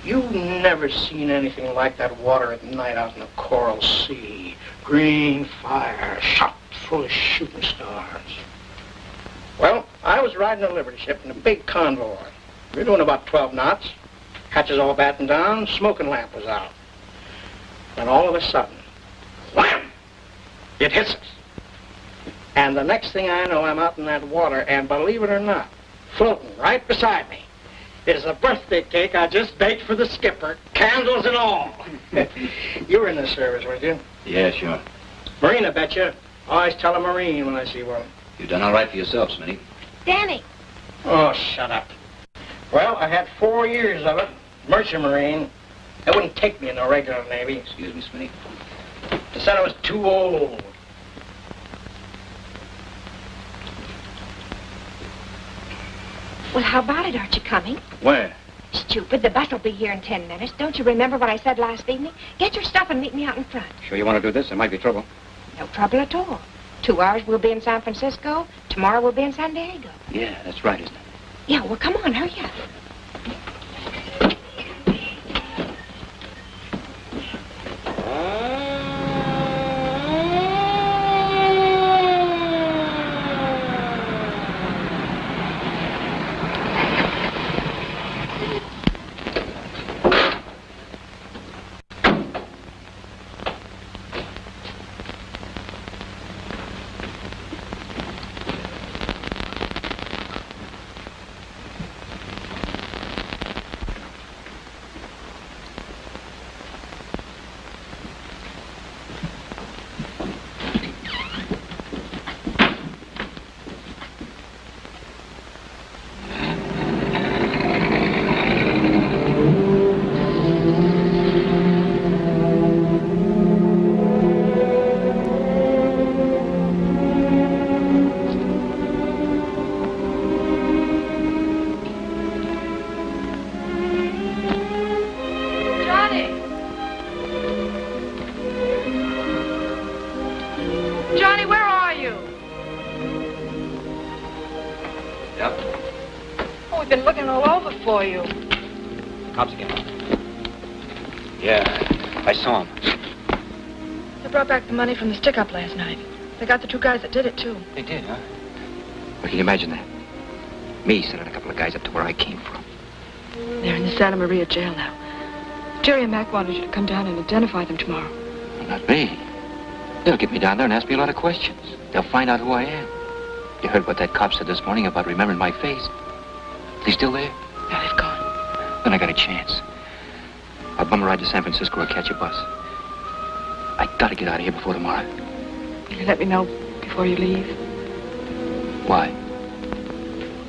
You've never seen anything like that water at night out in the coral sea. Green fire, shot full of shooting stars. Well, I was riding a Liberty ship in a big convoy. We were doing about 12 knots. Hatches all battened down, smoking lamp was out. Then all of a sudden, wham! It hits us. And the next thing I know, I'm out in that water, and believe it or not, floating right beside me is a birthday cake I just baked for the skipper, candles and all. You were in the service, weren't you? Yeah, sure. Marine, I bet you. Always tell a Marine when I see one. You've done all right for yourself, Smitty. Danny. Oh, shut up. Well, I had 4 years of it. Merchant Marine. They wouldn't take me in the regular Navy. Excuse me, Smitty. They said I was too old. Well, how about it? Aren't you coming? Where? Stupid. The bus will be here in 10 minutes. Don't you remember what I said last evening? Get your stuff and meet me out in front. Sure you want to do this? There might be trouble. No trouble at all. 2 hours we'll be in San Francisco. Tomorrow we'll be in San Diego. Yeah, that's right, isn't it? Yeah, well, come on, hurry up. I've been looking all over for you. Cops came up. Yeah, I saw him. They brought back the money from the stick-up last night. They got the 2 guys that did it, too. They did, huh? Well, can you imagine that? Me sending a couple of guys up to where I came from. They're in the Santa Maria jail now. Jerry and Mac wanted you to come down and identify them tomorrow. Well, not me. They'll get me down there and ask me a lot of questions. They'll find out who I am. You heard what that cop said this morning about remembering my face. Are they still there? Yeah, they've gone. Then I got a chance. I'll bum a ride to San Francisco or catch a bus. I gotta get out of here before tomorrow. Will you let me know before you leave? Why?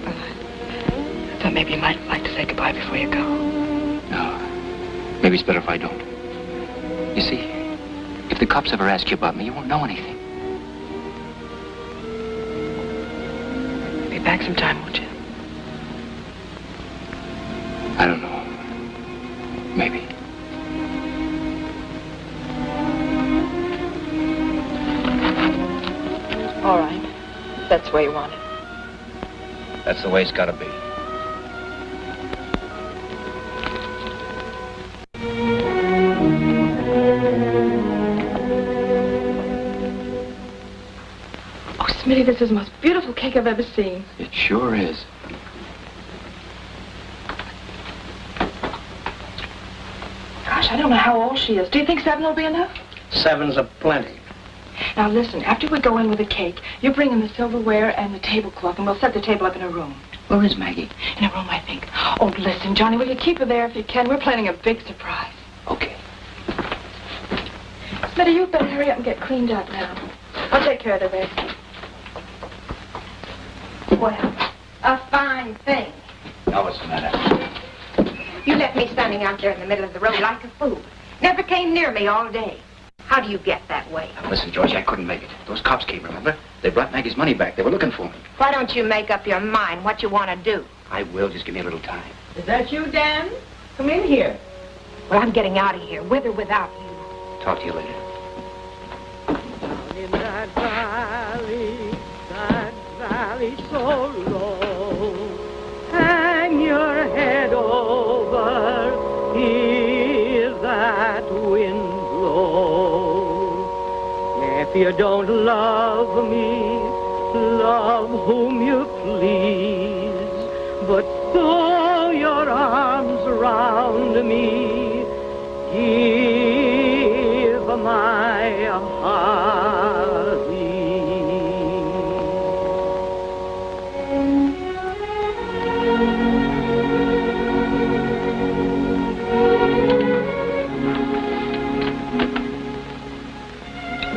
Well, I thought maybe you might like to say goodbye before you go. No. Maybe it's better if I don't. You see, if the cops ever ask you about me, you won't know anything. Be back sometime, won't you? I don't know. Maybe. All right. That's the way you want it. That's the way it's gotta be. Oh, Smitty, this is the most beautiful cake I've ever seen. It sure is. Gosh, I don't know how old she is. Do you think 7 will be enough? 7's a plenty. Now, listen, after we go in with the cake, you bring in the silverware and the tablecloth, and we'll set the table up in a room. Where is Maggie? In a room, I think. Oh, listen, Johnny, will you keep her there if you can? We're planning a big surprise. Okay. Smitty, you better hurry up and get cleaned up now. I'll take care of the rest. Well, a fine thing. Now what's the matter? You left me standing out there in the middle of the road like a fool. Never came near me all day. How do you get that way? Now, listen, George, I couldn't make it. Those cops came, remember? They brought Maggie's money back. They were looking for me. Why don't you make up your mind what you want to do? I will. Just give me a little time. Is that you, Dan? Come in here. Well, I'm getting out of here, with or without you. Talk to you later. Down in that valley so low, hang your head over, hear that wind blow. If you don't love me, love whom you please, but throw your arms around me, give my heart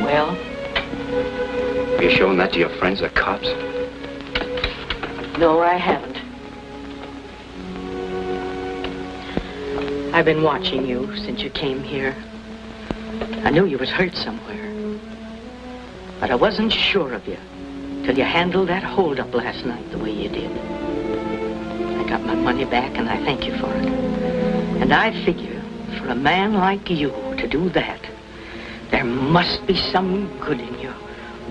Well? Are you showing that to your friends, the cops? No, I haven't. I've been watching you since you came here. I knew you was hurt somewhere. But I wasn't sure of you till you handled that holdup last night the way you did. I got my money back and I thank you for it. And I figure for a man like you to do that, there must be some good in you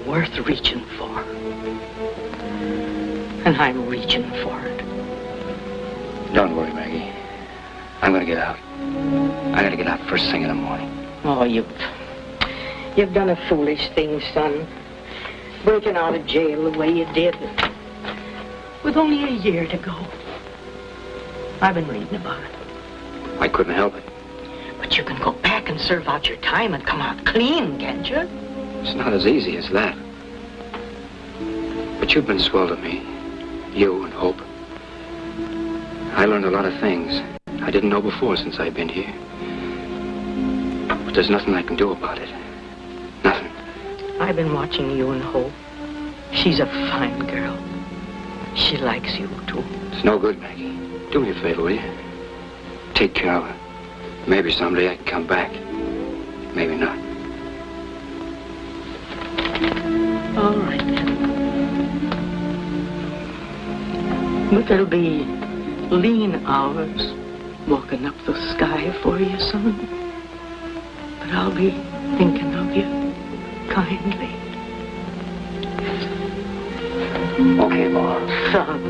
worth reaching for. And I'm reaching for it. Don't worry, Maggie. I'm gonna get out. I gotta get out first thing in the morning. Oh, you've done a foolish thing, son. Breaking out of jail the way you did. With only a year to go. I've been reading about it. I couldn't help it. But you can go back and serve out your time and come out clean, can't you? It's not as easy as that. But you've been swell to me. You and Hope. I learned a lot of things I didn't know before since I've been here. But there's nothing I can do about it. Nothing. I've been watching you and Hope. She's a fine girl. She likes you, too. It's no good, Maggie. Do me a favor, will you? Take care of her. Maybe someday I can come back. Maybe not. All right, then. But there'll be lean hours walking up the sky for you, son. But I'll be thinking of you kindly. Okay, Mom. Son.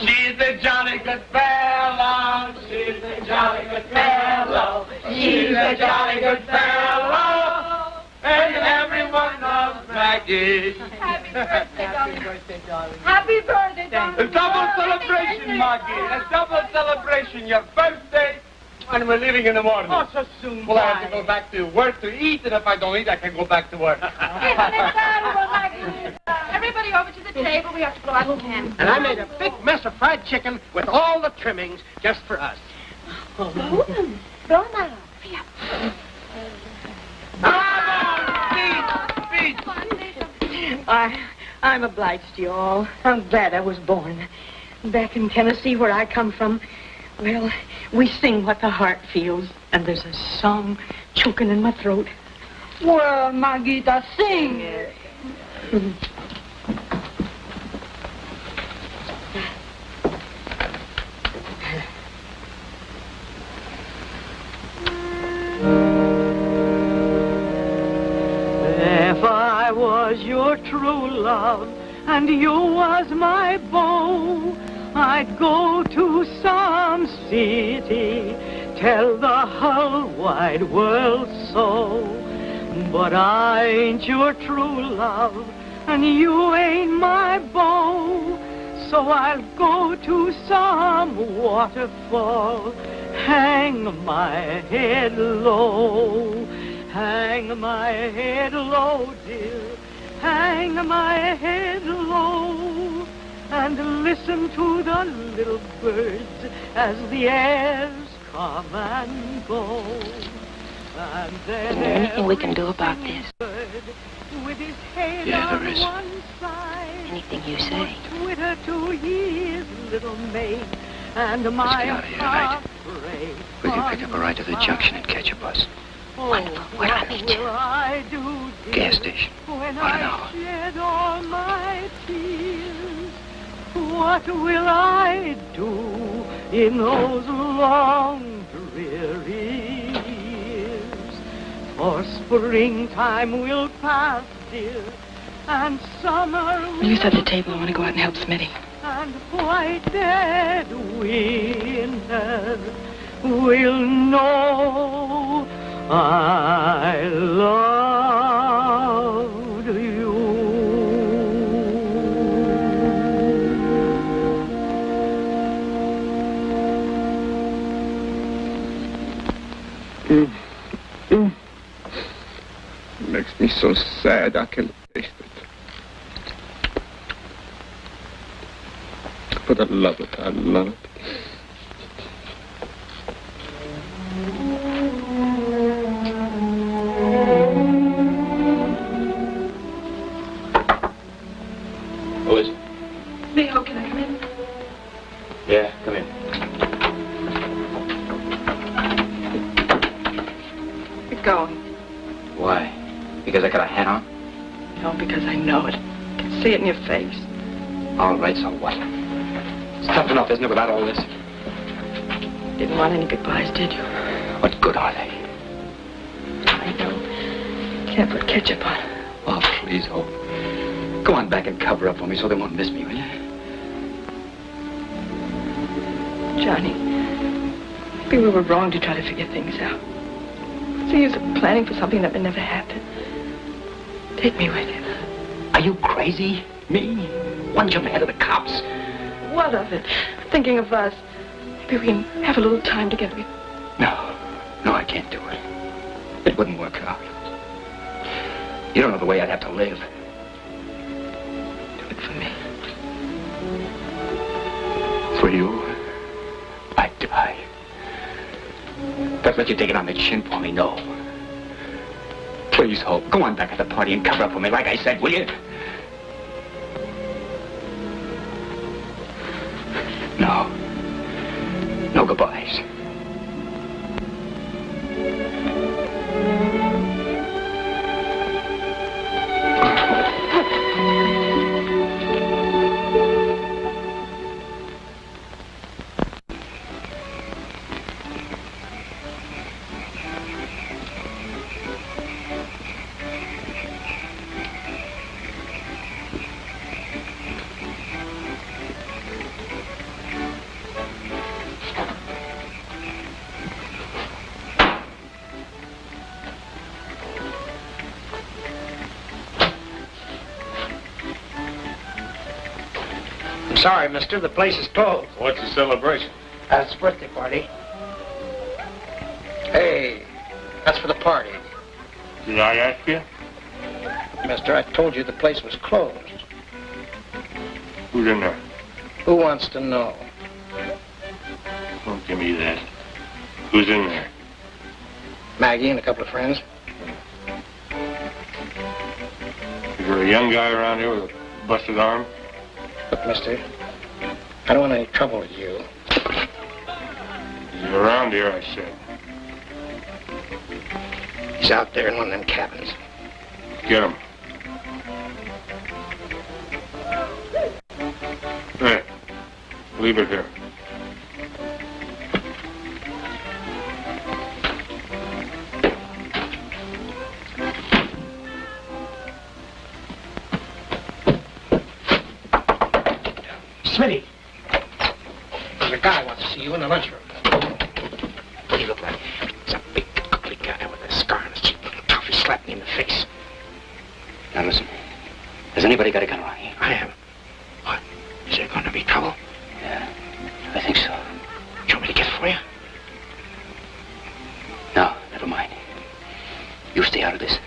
she's a jolly good fellow. She's a jolly good fellow. She's a jolly good fellow. And everyone loves Maggie. Happy birthday, darling. Happy birthday, darling. Happy birthday, darling. A double celebration, Maggie. A double celebration. Your birthday. And we're leaving in the morning. Oh, so soon. Well, I have to go back to work to eat, and if I don't eat, I can go back to work. Everybody over to the table. We have to blow out the candles. And I made a big mess of fried chicken with all the trimmings just for us. Blow them. Blow them out. I'm obliged to you all. I'm glad I was born. Back in Tennessee, where I come from, well, we sing what the heart feels, and there's a song choking in my throat. Well, Magita, sing it. If I was your true love and you was my beau, I'd go to some city, tell the whole wide world so. But I ain't your true love and you ain't my beau, so I'll go to some waterfall, hang my head low. Hang my head low, dear, hang my head low, and listen to the little birds as the airs come and go. And then Is there anything we can do about this? with his head Yeah, there is. on one side, Anything you say. Twitter to his little mate, and Let's my get out of here tonight. heart We can pick up a ride to the junction and catch a bus. Wonderful. Where do I meet you? Gas station. When About an I hour. shed all my tears, what will I do in those long, dreary years? For springtime will pass, dear, and summer Will you set the table? I want to go out and help Smitty. and white dead winter will know I loved you. Makes me so sad I can taste it. But I love it. I love it. Who is it? Leo, can I come in? Yeah, come in. You're going. Why? Because I got a hat on? No, because I know it. I can see it in your face. All right, so what? It's tough enough, isn't it, without all this? Didn't want any goodbyes, did you? What good are they? I know. Can't put ketchup on. Oh, please, Hope. Go on back and cover up for me so they won't miss me, will you? Johnny, maybe we were wrong to try to figure things out. What's the use of planning for something that may never happen? Take me with you. Are you crazy? Me? One jump ahead of the cops. What of it? Thinking of us. Maybe we can have a little time together. No, I can't do it. It wouldn't work out. You don't know the way I'd have to live. Do it for me. For you, I'd die. Don't let you take it on the chin for me, no. Please, Hope, go on back at the party and cover up for me, like I said, will you? No. No goodbyes. Sorry, mister. The place is closed. What's the celebration? It's a birthday party. Hey, that's for the party. Did I ask you? Mister, I told you the place was closed. Who's in there? Who wants to know? Don't give me that. Who's in there? Maggie and a couple of friends. Is there a young guy around here with a busted arm? Look, mister, I don't want any trouble with you. He's around here, I said. He's out there in one of them cabins. Get him. Hey, leave it here. Smitty, there's a guy wants to see you in the lunchroom. What do you look like? He's a big, ugly guy with a scar on his cheek. Tough, he slapped me in the face. Now listen, has anybody got a gun around here? I am. What? Is there going to be trouble? Yeah, I think so. You want me to get it for you? No, never mind. You stay out of this.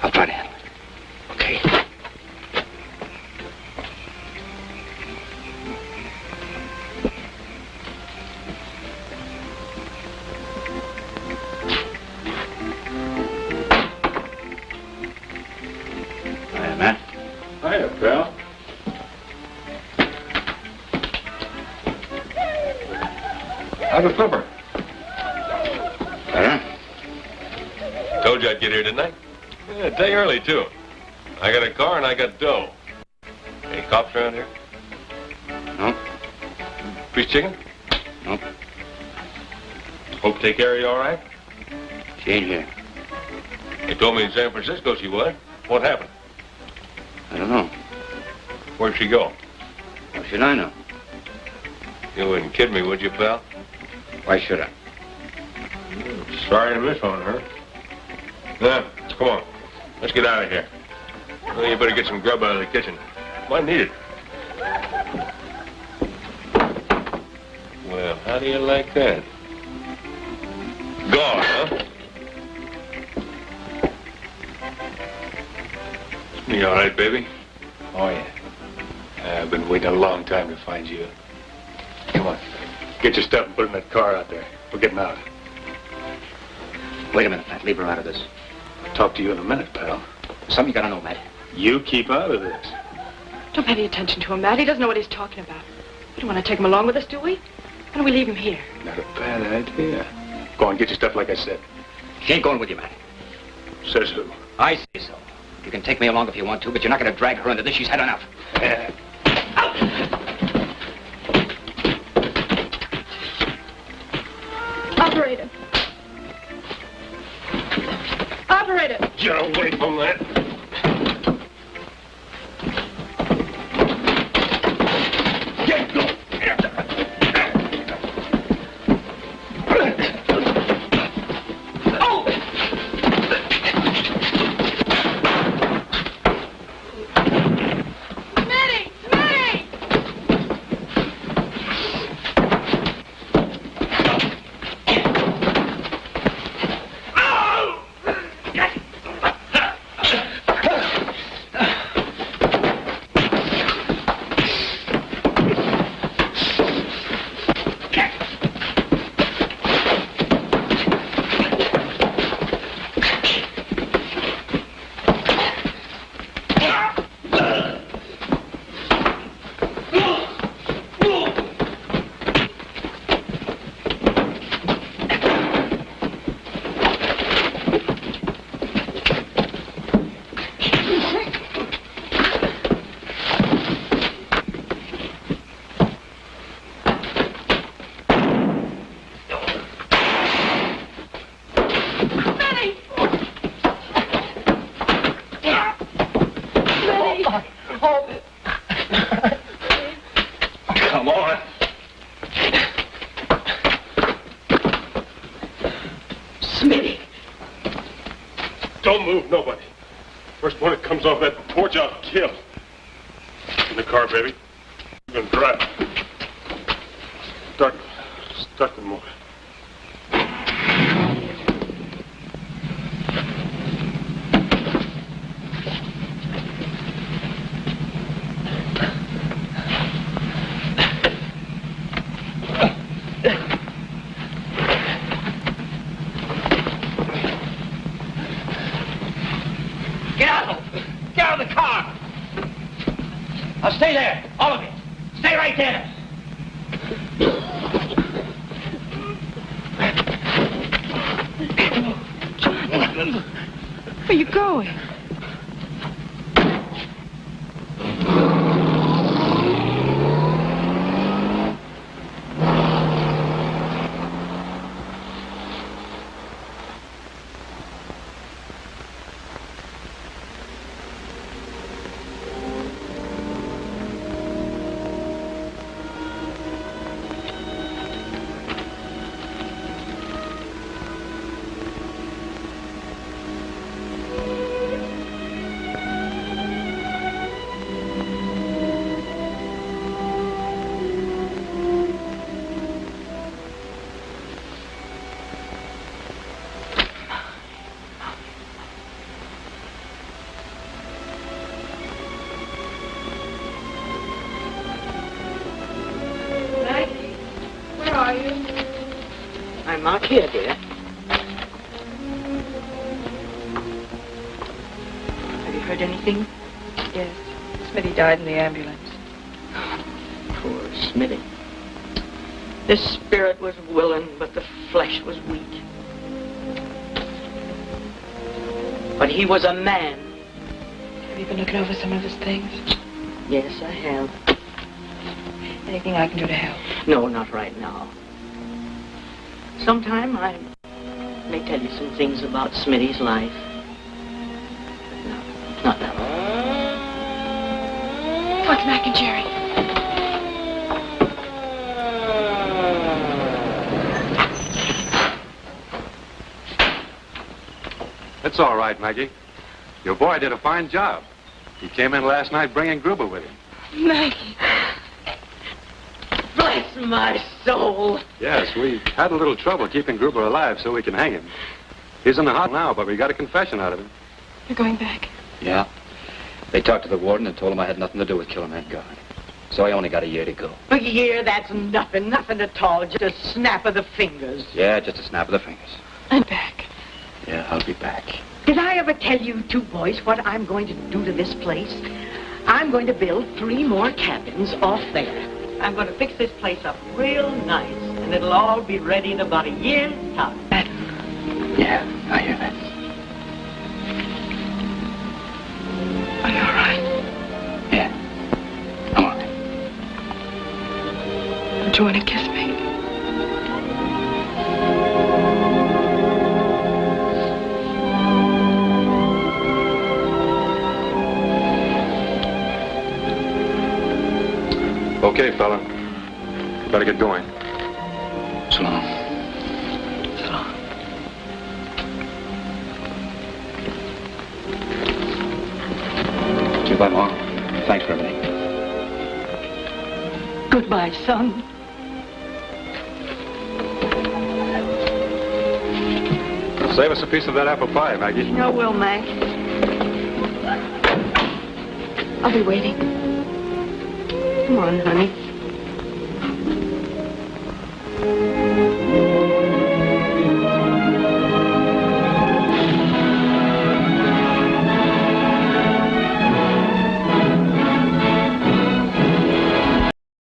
I'll try to handle it. Okay. Hiya, Matt. Hiya, pal. How's the flipper? Better? Told you I'd get here, didn't I? Yeah, a day early, too. I got a car and I got dough. Any cops around here? No. Piece chicken? Nope. Hope take care of you all right? She ain't here. They told me in San Francisco she was. What happened? I don't know. Where'd she go? How should I know? You wouldn't kid me, would you, pal? Why should I? Sorry to miss on her. Now, come on. Let's get out of here. Well, you better get some grub out of the kitchen. Might need it. Well, how do you like that? Gone, huh? You all right, baby? Oh, yeah. I've been waiting a long time to find you. Come on. Get your stuff and put it in that car out there. We're getting out. Wait a minute, Matt. Leave her out of this. I'll talk to you in a minute, pal. Something you gotta know, Matt. You keep out of this. Don't pay any attention to him, Matt. He doesn't know what he's talking about. We don't want to take him along with us, do we? Why don't we leave him here? Not a bad idea. Go on, get your stuff like I said. She ain't going with you, Matt. Says who? I say so. You can take me along if you want to, but you're not gonna drag her into this. She's had enough. Operator. Operator. Get away from that. Get go. Come on. Smitty. Don't move, nobody. First one that comes off that porch, I'll kill. In the car, baby. You're gonna drive. Start the motor. Get out! Get out of the car! Now stay there, all of you. Stay right there. Where are you going? I'm out here, dear. Have you heard anything? Yes. Smitty died in the ambulance. Poor Smitty. The spirit was willing, but the flesh was weak. But he was a man. Have you been looking over some of his things? Yes, I have. Anything I can do to help? No, not right now. Sometime I may tell you some things about Smitty's life. But no, not now. What's Mac and Jerry? It's all right, Maggie. Your boy did a fine job. He came in last night bringing Gruber with him. Maggie. Bless my soul. Yes, we had a little trouble keeping Gruber alive so we can hang him. He's in the hospital now, but we got a confession out of him. You're going back? Yeah. They talked to the warden and told him I had nothing to do with killing that guard. So I only got a year to go. A year, that's nothing at all. Just a snap of the fingers. Yeah, just a snap of the fingers. I'm back. Yeah, I'll be back. Did I ever tell you two boys what I'm going to do to this place? I'm going to build 3 more cabins off there. I'm going to fix this place up real nice, and it'll all be ready in about a year's time. Yeah, I hear that. Are you all right? Yeah, I'm all right. Don't you want to kiss me? Okay, fella. Better get going. So long. So long. Goodbye, Mom. Thanks for everything. Goodbye, son. Save us a piece of that apple pie, Maggie. No, will, Mac. I'll be waiting. Come on, honey.